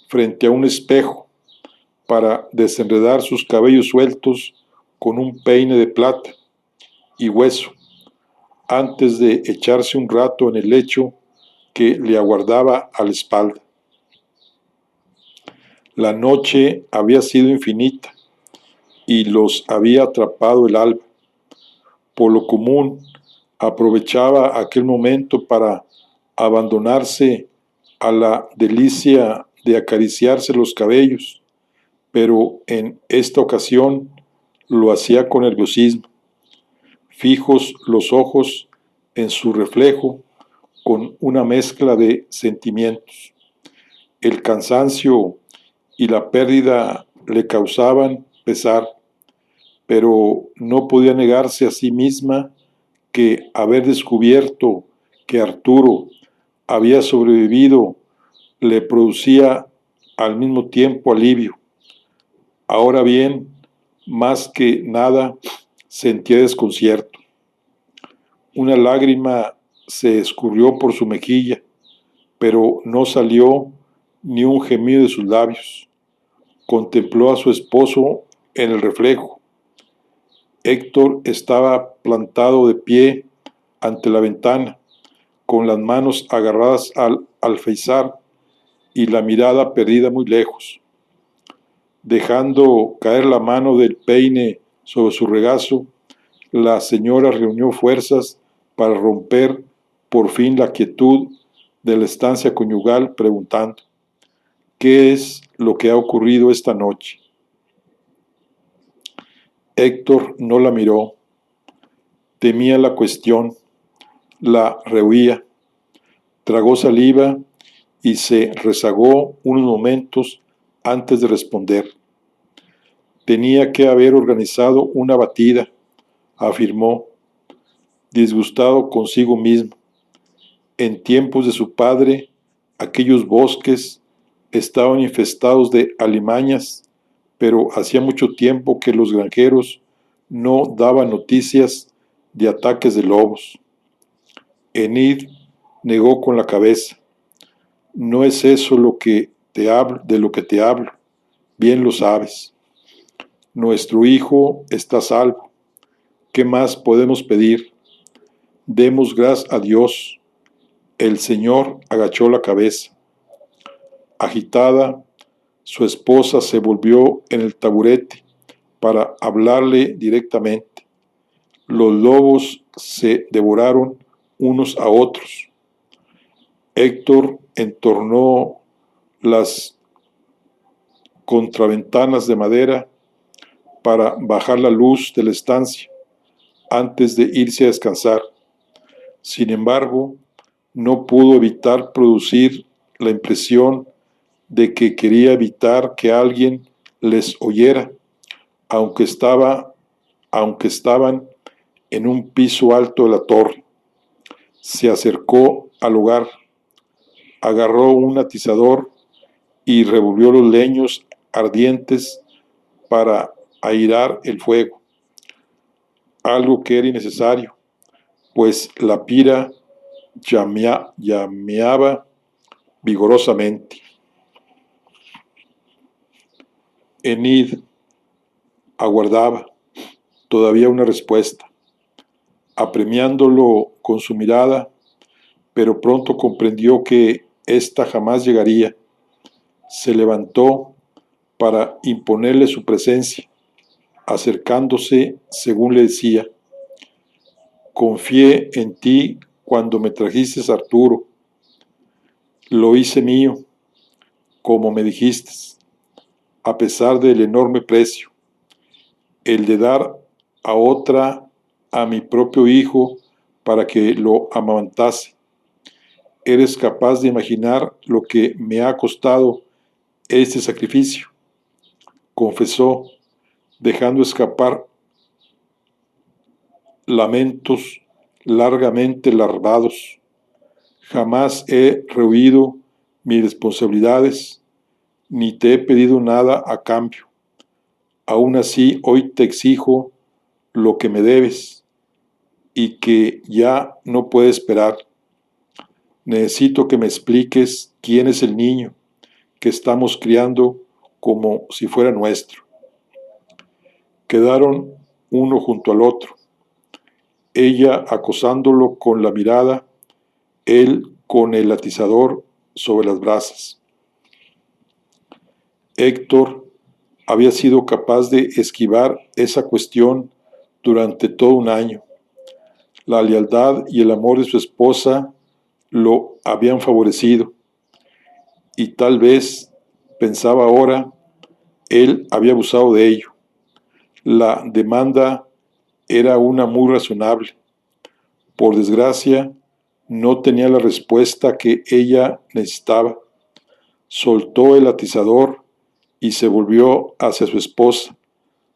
frente a un espejo para desenredar sus cabellos sueltos con un peine de plata y hueso, antes de echarse un rato en el lecho que le aguardaba a la espalda. La noche había sido infinita y los había atrapado el alba. Por lo común, aprovechaba aquel momento para abandonarse a la delicia de acariciarse los cabellos, pero en esta ocasión lo hacía con nerviosismo, fijos los ojos en su reflejo con una mezcla de sentimientos. El cansancio y la pérdida le causaban pesar, pero no podía negarse a sí misma que haber descubierto que Arturo había sobrevivido le producía al mismo tiempo alivio. Ahora bien, más que nada, sentía desconcierto. Una lágrima se escurrió por su mejilla, pero no salió ni un gemido de sus labios. Contempló a su esposo en el reflejo. Héctor estaba plantado de pie ante la ventana, con las manos agarradas al alféizar y la mirada perdida muy lejos. Dejando caer la mano del peine sobre su regazo, la señora reunió fuerzas para romper por fin la quietud de la estancia conyugal, preguntando: ¿qué es lo que ha ocurrido esta noche? Héctor no la miró, temía la cuestión, la rehuía, tragó saliva y se rezagó unos momentos antes de responder. Tenía que haber organizado una batida, afirmó, disgustado consigo mismo. En tiempos de su padre, aquellos bosques estaban infestados de alimañas, pero hacía mucho tiempo que los granjeros no daban noticias de ataques de lobos. Enid negó con la cabeza. No es eso lo que te hablo, de lo que te hablo. Bien lo sabes. Nuestro hijo está salvo. ¿Qué más podemos pedir? Demos gracias a Dios. El Señor agachó la cabeza. Agitada, su esposa se volvió en el taburete para hablarle directamente. Los lobos se devoraron unos a otros. Héctor entornó las contraventanas de madera para bajar la luz de la estancia antes de irse a descansar. Sin embargo, no pudo evitar producir la impresión de que quería evitar que alguien les oyera, aunque estaban en un piso alto de la torre. Se acercó al hogar, agarró un atizador y revolvió los leños ardientes para airar el fuego, algo que era innecesario, pues la pira llameaba vigorosamente. Enid aguardaba todavía una respuesta, apremiándolo con su mirada, pero pronto comprendió que ésta jamás llegaría. Se levantó para imponerle su presencia, acercándose según le decía: confié en ti cuando me trajiste a Arturo. Lo hice mío, como me dijiste, a pesar del enorme precio, el de dar a otra a mi propio hijo para que lo amamantase. ¿Eres capaz de imaginar lo que me ha costado este sacrificio?, confesó, dejando escapar lamentos largamente larvados. Jamás he rehuido mis responsabilidades, ni te he pedido nada a cambio. Aún así, hoy te exijo lo que me debes y que ya no puede esperar. Necesito que me expliques quién es el niño que estamos criando como si fuera nuestro. Quedaron uno junto al otro, ella acosándolo con la mirada, él con el atizador sobre las brasas. Héctor había sido capaz de esquivar esa cuestión durante todo un año. La lealtad y el amor de su esposa lo habían favorecido, y tal vez, pensaba ahora, él había abusado de ello. La demanda era una muy razonable. Por desgracia, no tenía la respuesta que ella necesitaba. Soltó el atizador y se volvió hacia su esposa,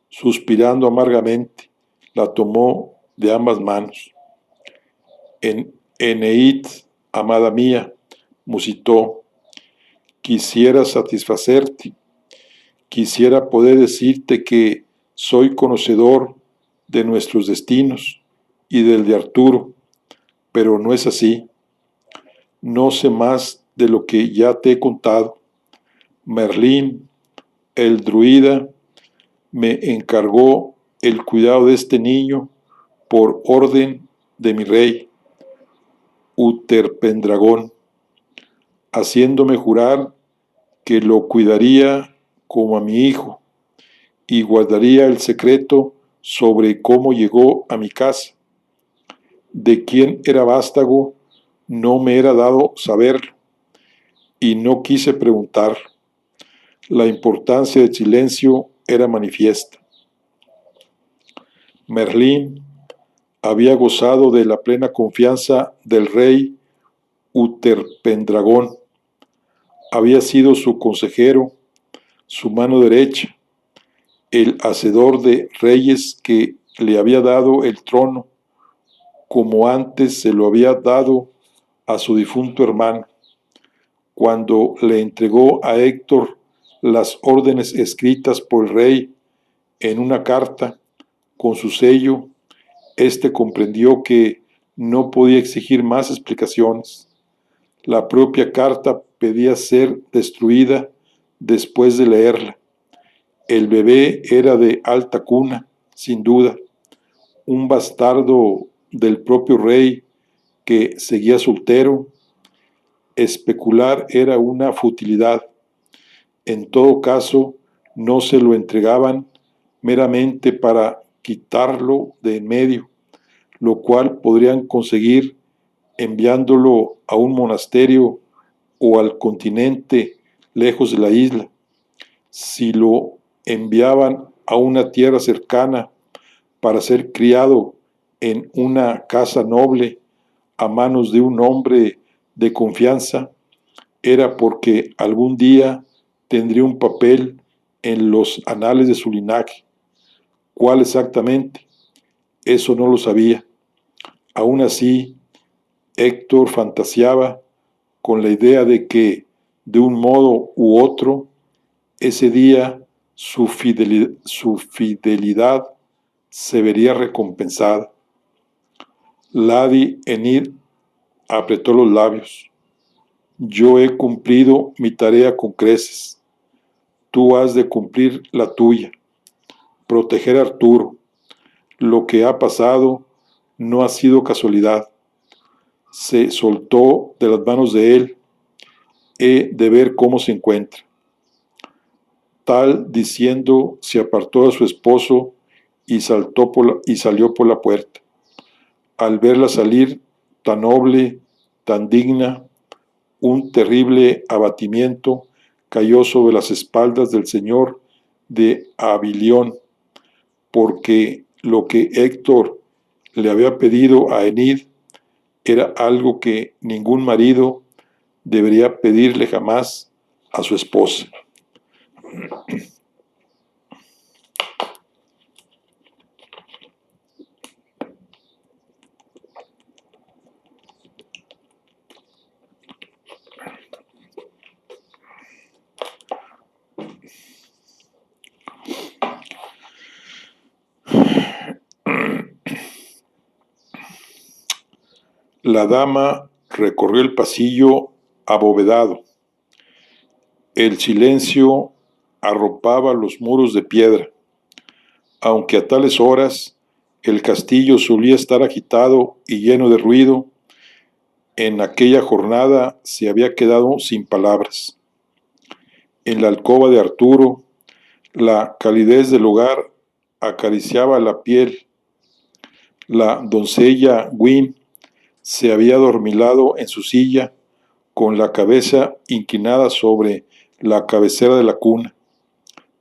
suspirando amargamente. La tomó de ambas manos. Eneid, amada mía, musitó, quisiera satisfacerte, quisiera poder decirte que soy conocedor de nuestros destinos y del de Arturo, pero no es así. No sé más de lo que ya te he contado. Merlín, el druida, me encargó el cuidado de este niño por orden de mi rey, Uterpendragón, haciéndome jurar que lo cuidaría como a mi hijo y guardaría el secreto sobre cómo llegó a mi casa. De quién era vástago no me era dado saberlo, y no quise preguntar. La importancia del silencio era manifiesta. Merlín había gozado de la plena confianza del rey Uterpendragón. Había sido su consejero, su mano derecha, el hacedor de reyes que le había dado el trono, como antes se lo había dado a su difunto hermano. Cuando le entregó a Héctor las órdenes escritas por el rey en una carta con su sello, éste comprendió que no podía exigir más explicaciones. La propia carta pedía ser destruida después de leerla. El bebé era de alta cuna, sin duda, un bastardo del propio rey que seguía soltero. Especular era una futilidad. En todo caso, no se lo entregaban meramente para quitarlo de en medio, lo cual podrían conseguir enviándolo a un monasterio o al continente lejos de la isla. Si lo enviaban a una tierra cercana para ser criado en una casa noble a manos de un hombre de confianza, era porque algún día tendría un papel en los anales de su linaje. ¿Cuál exactamente? Eso no lo sabía. Aún así, Héctor fantaseaba con la idea de que, de un modo u otro, ese día su fidelidad se vería recompensada. Ladi Enid apretó los labios. Yo he cumplido mi tarea con creces. Tú has de cumplir la tuya. Proteger a Arturo. Lo que ha pasado no ha sido casualidad. Se soltó de las manos de él. He de ver cómo se encuentra. Tal diciendo, se apartó de su esposo y salió por la puerta. Al verla salir, tan noble, tan digna, un terrible abatimiento cayó sobre las espaldas del señor de Avilión, porque lo que Héctor le había pedido a Enid era algo que ningún marido debería pedirle jamás a su esposa. La dama Recorrió el pasillo abovedado. El silencio arropaba los muros de piedra. Aunque a tales horas el castillo solía estar agitado y lleno de ruido, en aquella jornada se había quedado sin palabras. En la alcoba de Arturo, la calidez del hogar acariciaba la piel. La doncella Gwyn se había adormilado en su silla, con la cabeza inclinada sobre la cabecera de la cuna.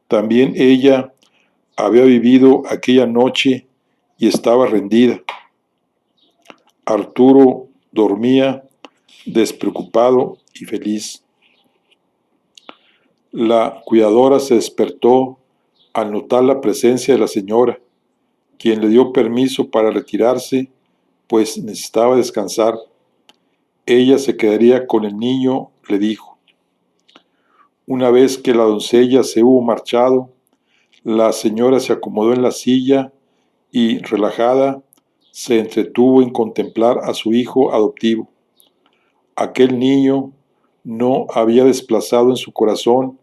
También ella había vivido aquella noche y estaba rendida. Arturo dormía despreocupado y feliz. La cuidadora se despertó al notar la presencia de la señora, quien le dio permiso para retirarse, pues necesitaba descansar. Ella se quedaría con el niño, le dijo. Una vez que la doncella se hubo marchado, la señora se acomodó en la silla y, relajada, se entretuvo en contemplar a su hijo adoptivo. Aquel niño no había desplazado en su corazón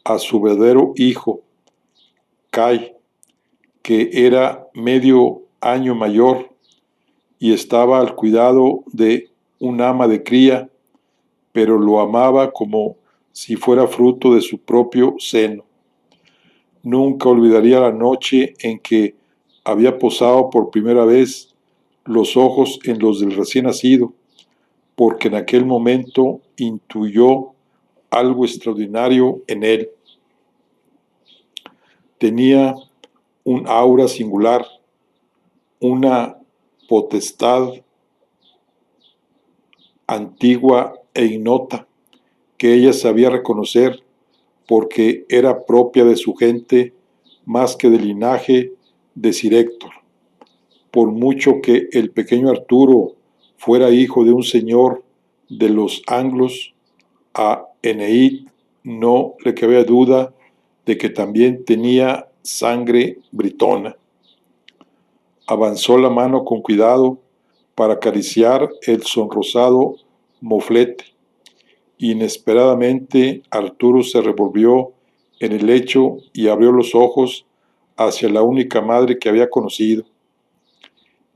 a su verdadero hijo, Kai, que era medio año mayor y estaba al cuidado de un ama de cría, pero lo amaba como si fuera fruto de su propio seno. Nunca olvidaría la noche en que había posado por primera vez los ojos en los del recién nacido, porque en aquel momento intuyó algo extraordinario en él. Tenía un aura singular, una potestad antigua e ignota que ella sabía reconocer porque era propia de su gente más que del linaje de Sir Héctor. Por mucho que el pequeño Arturo fuera hijo de un señor de los Anglos, a Eneid no le cabía duda de que también tenía sangre britona. Avanzó la mano con cuidado para acariciar el sonrosado moflete. Inesperadamente Arturo se revolvió en el lecho y abrió los ojos hacia la única madre que había conocido.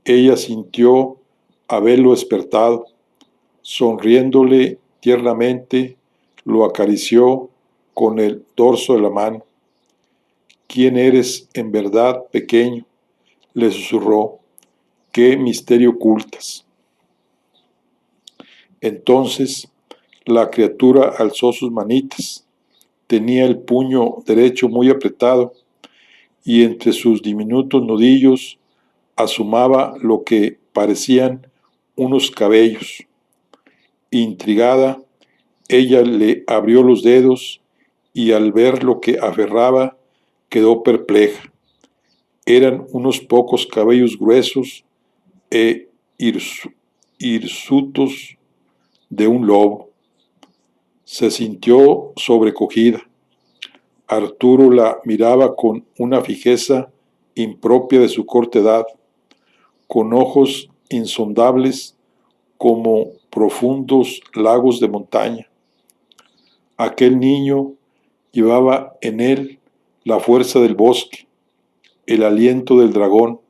Ella sintió haberlo despertado. Sonriéndole tiernamente, lo acarició con el dorso de la mano. ¿Quién eres en verdad, pequeño?, le susurró. ¿Qué misterio ocultas? Entonces la criatura alzó sus manitas. Tenía el puño derecho muy apretado y entre sus diminutos nudillos asomaba lo que parecían unos cabellos. Intrigada, ella le abrió los dedos y al ver lo que aferraba quedó perpleja. Eran unos pocos cabellos gruesos e hirsutos de un lobo. Se sintió sobrecogida. Arturo la miraba con una fijeza impropia de su corta edad, con ojos insondables como profundos lagos de montaña. Aquel niño llevaba en él la fuerza del bosque, el aliento del dragón,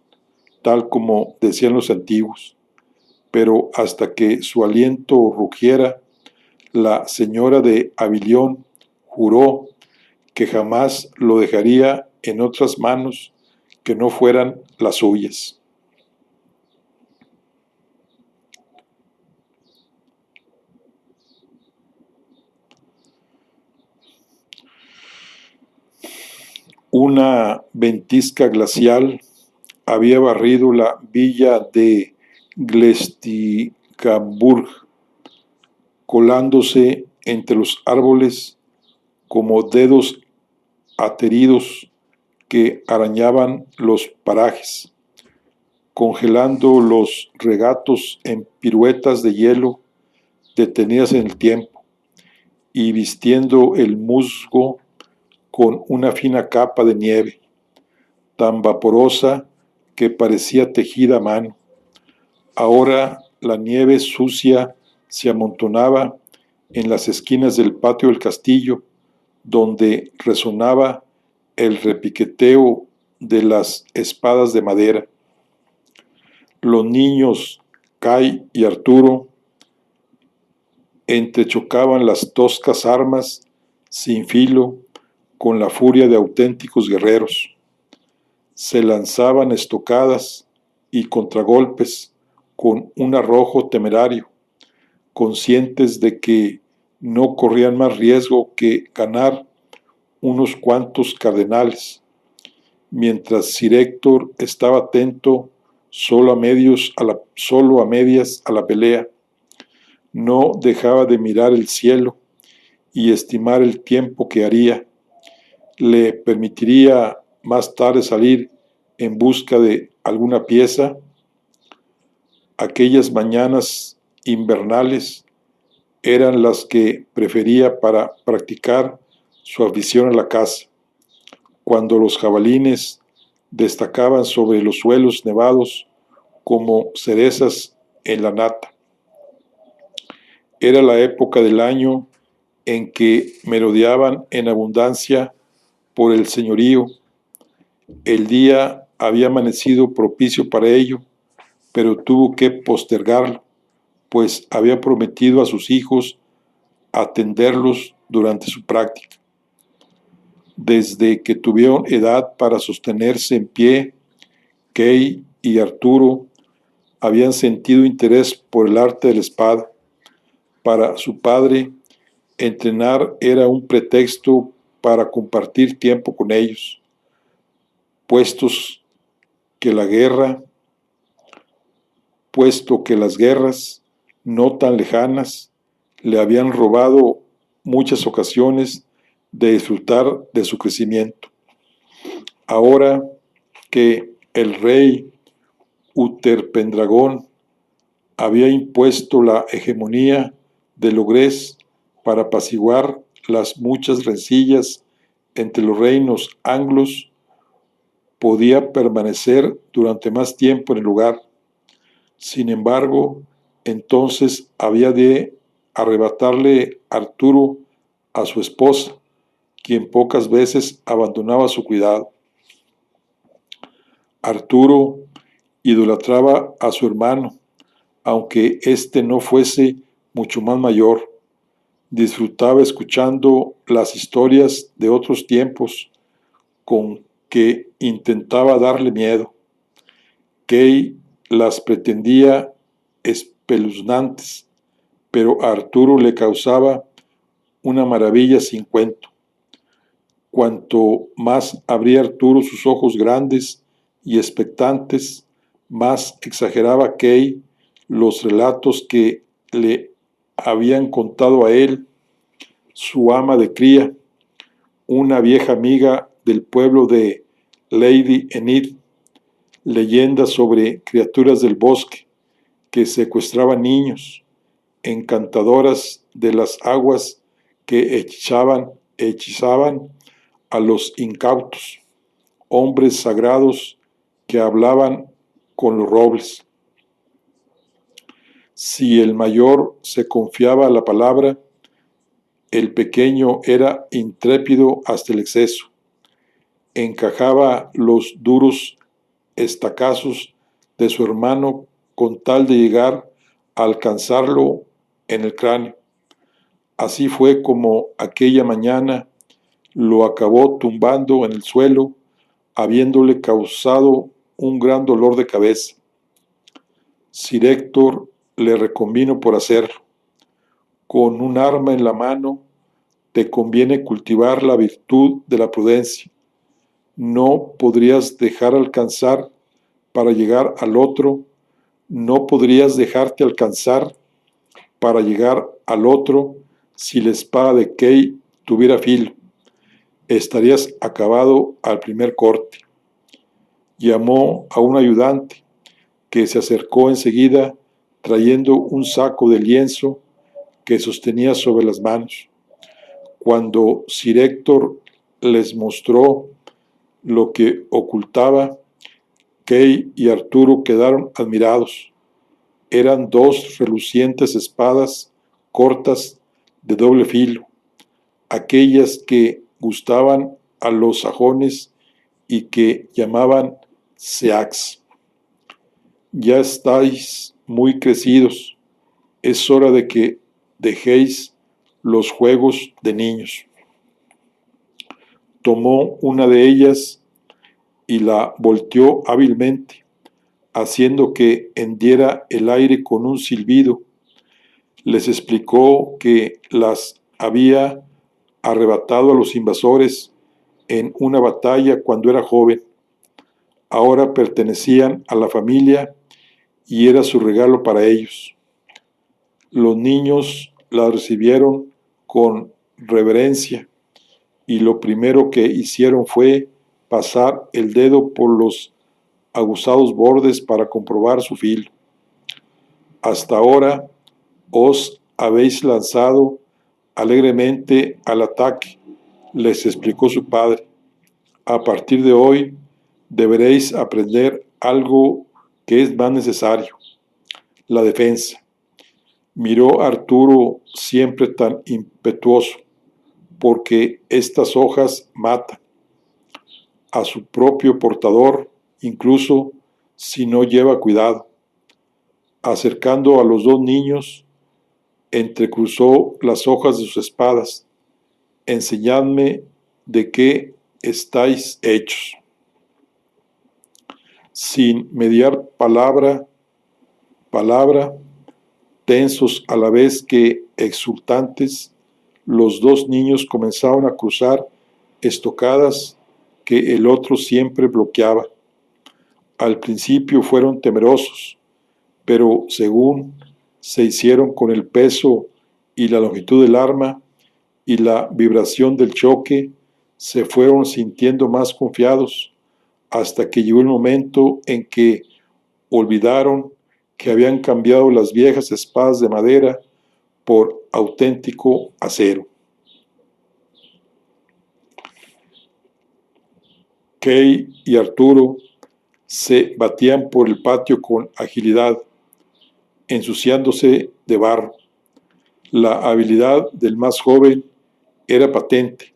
tal como decían los antiguos. Pero hasta que su aliento rugiera, la señora de Avilión juró que jamás lo dejaría en otras manos que no fueran las suyas. Una ventisca glacial había barrido la villa de Glestingamburg, colándose entre los árboles como dedos ateridos que arañaban los parajes, congelando los regatos en piruetas de hielo detenidas en el tiempo y vistiendo el musgo con una fina capa de nieve, tan vaporosa que parecía tejida a mano. Ahora la nieve sucia se amontonaba en las esquinas del patio del castillo, donde resonaba el repiqueteo de las espadas de madera. Los niños, Kay y Arturo, entrechocaban las toscas armas sin filo con la furia de auténticos guerreros. Se lanzaban estocadas y contragolpes con un arrojo temerario, conscientes de que no corrían más riesgo que ganar unos cuantos cardenales, mientras Sir Héctor estaba atento solo a medias a la pelea. No dejaba de mirar el cielo y estimar el tiempo que haría. Le permitiría más tarde salir en busca de alguna pieza. Aquellas mañanas invernales eran las que prefería para practicar su afición a la caza, cuando los jabalines destacaban sobre los suelos nevados como cerezas en la nata. Era la época del año en que merodeaban en abundancia por el señorío. El día había amanecido propicio para ello, pero tuvo que postergarlo, pues había prometido a sus hijos atenderlos durante su práctica. Desde que tuvieron edad para sostenerse en pie, Kay y Arturo habían sentido interés por el arte de la espada. Para su padre, entrenar era un pretexto para compartir tiempo con ellos, puesto que las guerras no tan lejanas le habían robado muchas ocasiones de disfrutar de su crecimiento. Ahora que el rey Utherpendragón había impuesto la hegemonía de Logres para apaciguar las muchas rencillas entre los reinos anglos, podía permanecer durante más tiempo en el lugar. Sin embargo, entonces había de arrebatarle Arturo a su esposa, quien pocas veces abandonaba su cuidado. Arturo idolatraba a su hermano, aunque éste no fuese mucho más mayor. Disfrutaba escuchando las historias de otros tiempos con que intentaba darle miedo. Kay las pretendía espeluznantes, pero a Arturo le causaba una maravilla sin cuento. Cuanto más abría Arturo sus ojos grandes y expectantes, más exageraba Kay los relatos que le habían contado a él su ama de cría, una vieja amiga del pueblo de Lady Enid, leyendas sobre criaturas del bosque que secuestraban niños, encantadoras de las aguas que hechizaban a los incautos, hombres sagrados que hablaban con los robles. Si el mayor se confiaba a la palabra, el pequeño era intrépido hasta el exceso. Encajaba los duros estacazos de su hermano con tal de llegar a alcanzarlo en el cráneo. Así fue como aquella mañana lo acabó tumbando en el suelo, habiéndole causado un gran dolor de cabeza. Sir Héctor le reconvino por hacerlo. Con un arma en la mano, te conviene cultivar la virtud de la prudencia. No podrías dejar alcanzar para llegar al otro, no podrías dejarte alcanzar para llegar al otro si la espada de Kay tuviera filo. Estarías acabado al primer corte. Llamó a un ayudante que se acercó enseguida trayendo un saco de lienzo que sostenía sobre las manos. Cuando Sir Héctor les mostró lo que ocultaba, Kay y Arturo quedaron admirados. Eran dos relucientes espadas cortas de doble filo, aquellas que gustaban a los sajones y que llamaban seax. Ya estáis muy crecidos, es hora de que dejéis los juegos de niños. Tomó una de ellas y la volteó hábilmente, haciendo que hendiera el aire con un silbido. Les explicó que las había arrebatado a los invasores en una batalla cuando era joven. Ahora pertenecían a la familia y era su regalo para ellos. Los niños la recibieron con reverencia y lo primero que hicieron fue pasar el dedo por los aguzados bordes para comprobar su filo. Hasta ahora os habéis lanzado alegremente al ataque, les explicó su padre. A partir de hoy deberéis aprender algo que es más necesario, la defensa. Miró a Arturo siempre tan impetuoso, porque estas hojas matan a su propio portador, incluso si no lleva cuidado. Acercando a los dos niños, entrecruzó las hojas de sus espadas. Enseñadme de qué estáis hechos. Sin mediar palabra, tensos a la vez que exultantes, los dos niños comenzaron a cruzar estocadas que el otro siempre bloqueaba. Al principio fueron temerosos, pero según se hicieron con el peso y la longitud del arma y la vibración del choque, se fueron sintiendo más confiados hasta que llegó el momento en que olvidaron que habían cambiado las viejas espadas de madera por auténtico acero. Kay y Arturo se batían por el patio con agilidad, ensuciándose de barro. La habilidad del más joven era patente,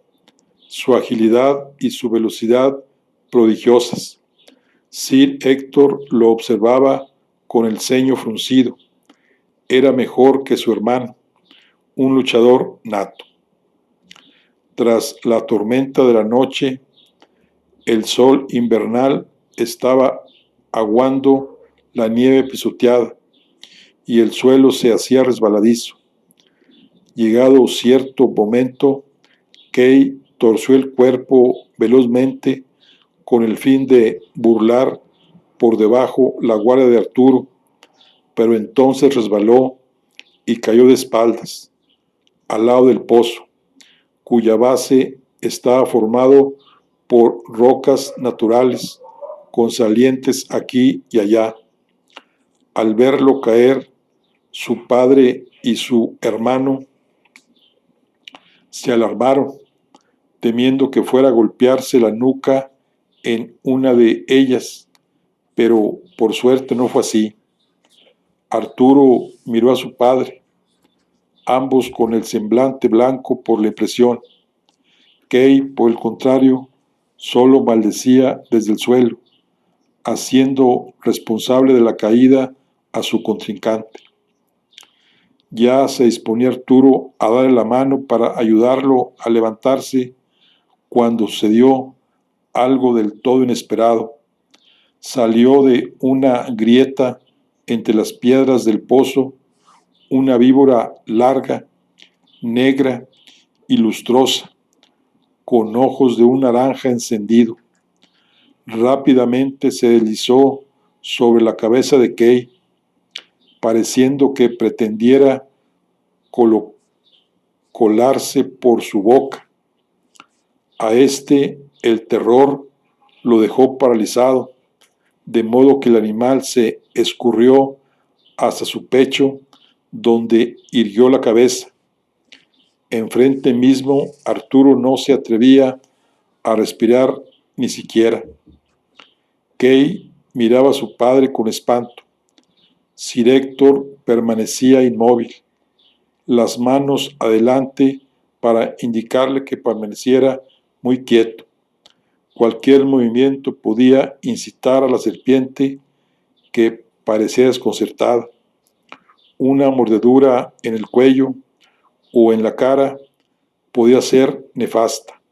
su agilidad y su velocidad prodigiosas. Sir Héctor lo observaba con el ceño fruncido. Era mejor que su hermano, un luchador nato. Tras la tormenta de la noche, el sol invernal estaba aguando la nieve pisoteada y el suelo se hacía resbaladizo. Llegado cierto momento, Kay torció el cuerpo velozmente con el fin de burlar por debajo la guardia de Arturo, pero entonces resbaló y cayó de espaldas, al lado del pozo, cuya base estaba formado por rocas naturales, con salientes aquí y allá. Al verlo caer, su padre y su hermano se alarmaron, temiendo que fuera a golpearse la nuca en una de ellas, pero por suerte no fue así. Arturo miró a su padre, ambos con el semblante blanco por la impresión. Kay, por el contrario, solo maldecía desde el suelo, haciendo responsable de la caída a su contrincante. Ya se disponía Arturo a darle la mano para ayudarlo a levantarse cuando sucedió algo del todo inesperado. Salió de una grieta entre las piedras del pozo una víbora larga, negra y lustrosa, con ojos de un naranja encendido. Rápidamente se deslizó sobre la cabeza de Kay, pareciendo que pretendiera colarse por su boca. A el terror lo dejó paralizado, de modo que el animal se escurrió hasta su pecho, donde irguió la cabeza. Enfrente mismo, Arturo no se atrevía a respirar ni siquiera. Kay miraba a su padre con espanto. Sir Héctor permanecía inmóvil, las manos adelante para indicarle que permaneciera muy quieto. Cualquier movimiento podía incitar a la serpiente, que parecía desconcertada. Una mordedura en el cuello o en la cara podía ser nefasta.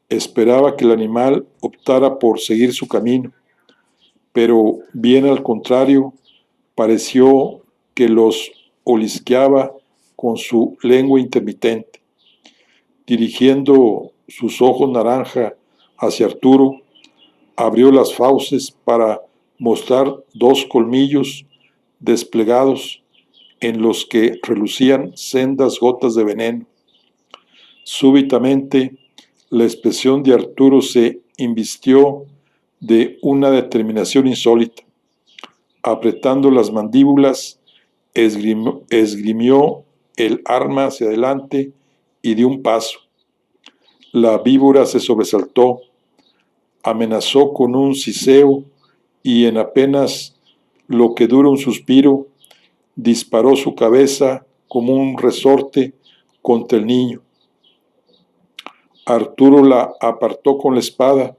Esperaba que el animal optara por seguir su camino, pero bien al contrario, pareció que los olisqueaba con su lengua intermitente. Dirigiendo sus ojos naranja hacia Arturo, abrió las fauces para mostrar dos colmillos desplegados en los que relucían sendas gotas de veneno. Súbitamente, la expresión de Arturo se invistió de una determinación insólita. Apretando las mandíbulas, esgrimió el arma hacia adelante y dio un paso. La víbora se sobresaltó, amenazó con un siseo y en apenas lo que dura un suspiro, disparó su cabeza como un resorte contra el niño. Arturo la apartó con la espada,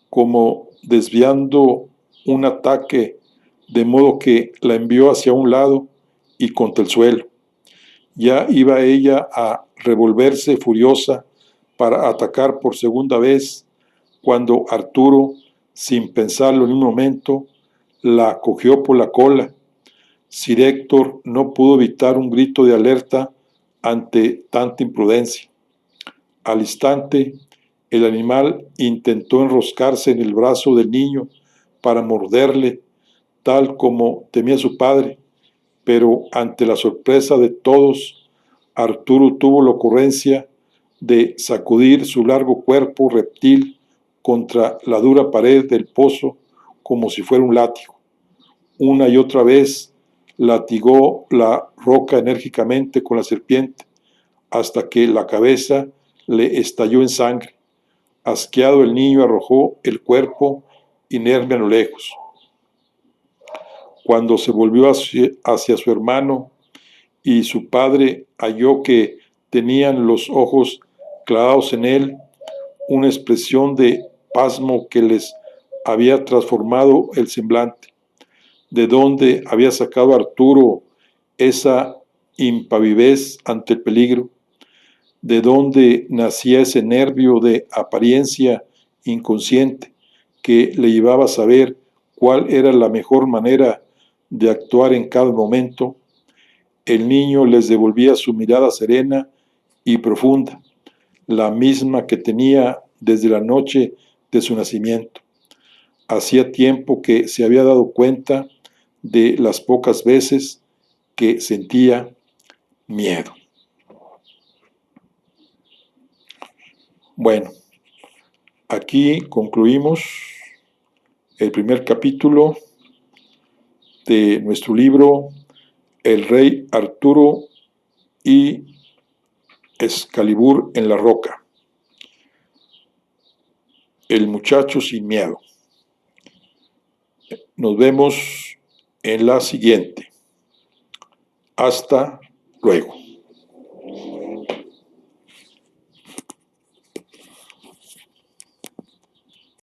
como desviando un ataque, de modo que la envió hacia un lado y contra el suelo. Ya iba ella a revolverse furiosa para atacar por segunda vez, cuando Arturo, sin pensarlo en un momento, la cogió por la cola. Sir Héctor no pudo evitar un grito de alerta ante tanta imprudencia. Al instante, el animal intentó enroscarse en el brazo del niño para morderle, tal como temía su padre, pero ante la sorpresa de todos, Arturo tuvo la ocurrencia de sacudir su largo cuerpo reptil contra la dura pared del pozo como si fuera un látigo. Una y otra vez latigó la roca enérgicamente con la serpiente, hasta que la cabeza le estalló en sangre. Asqueado, el niño arrojó el cuerpo inerme a lo lejos. Cuando se volvió hacia su hermano y su padre halló que tenían los ojos clavados en él, una expresión de pasmo que les había transformado el semblante. ¿De dónde había sacado Arturo esa impavidez ante el peligro? ¿De dónde nacía ese nervio de apariencia inconsciente que le llevaba a saber cuál era la mejor manera de actuar en cada momento? El niño les devolvía su mirada serena y profunda, la misma que tenía desde la noche de su nacimiento. Hacía tiempo que se había dado cuenta de las pocas veces que sentía miedo. Bueno, aquí concluimos el primer capítulo de nuestro libro El rey Arturo y Excalibur en la roca. El muchacho sin miedo. Nos vemos en la siguiente. Hasta luego.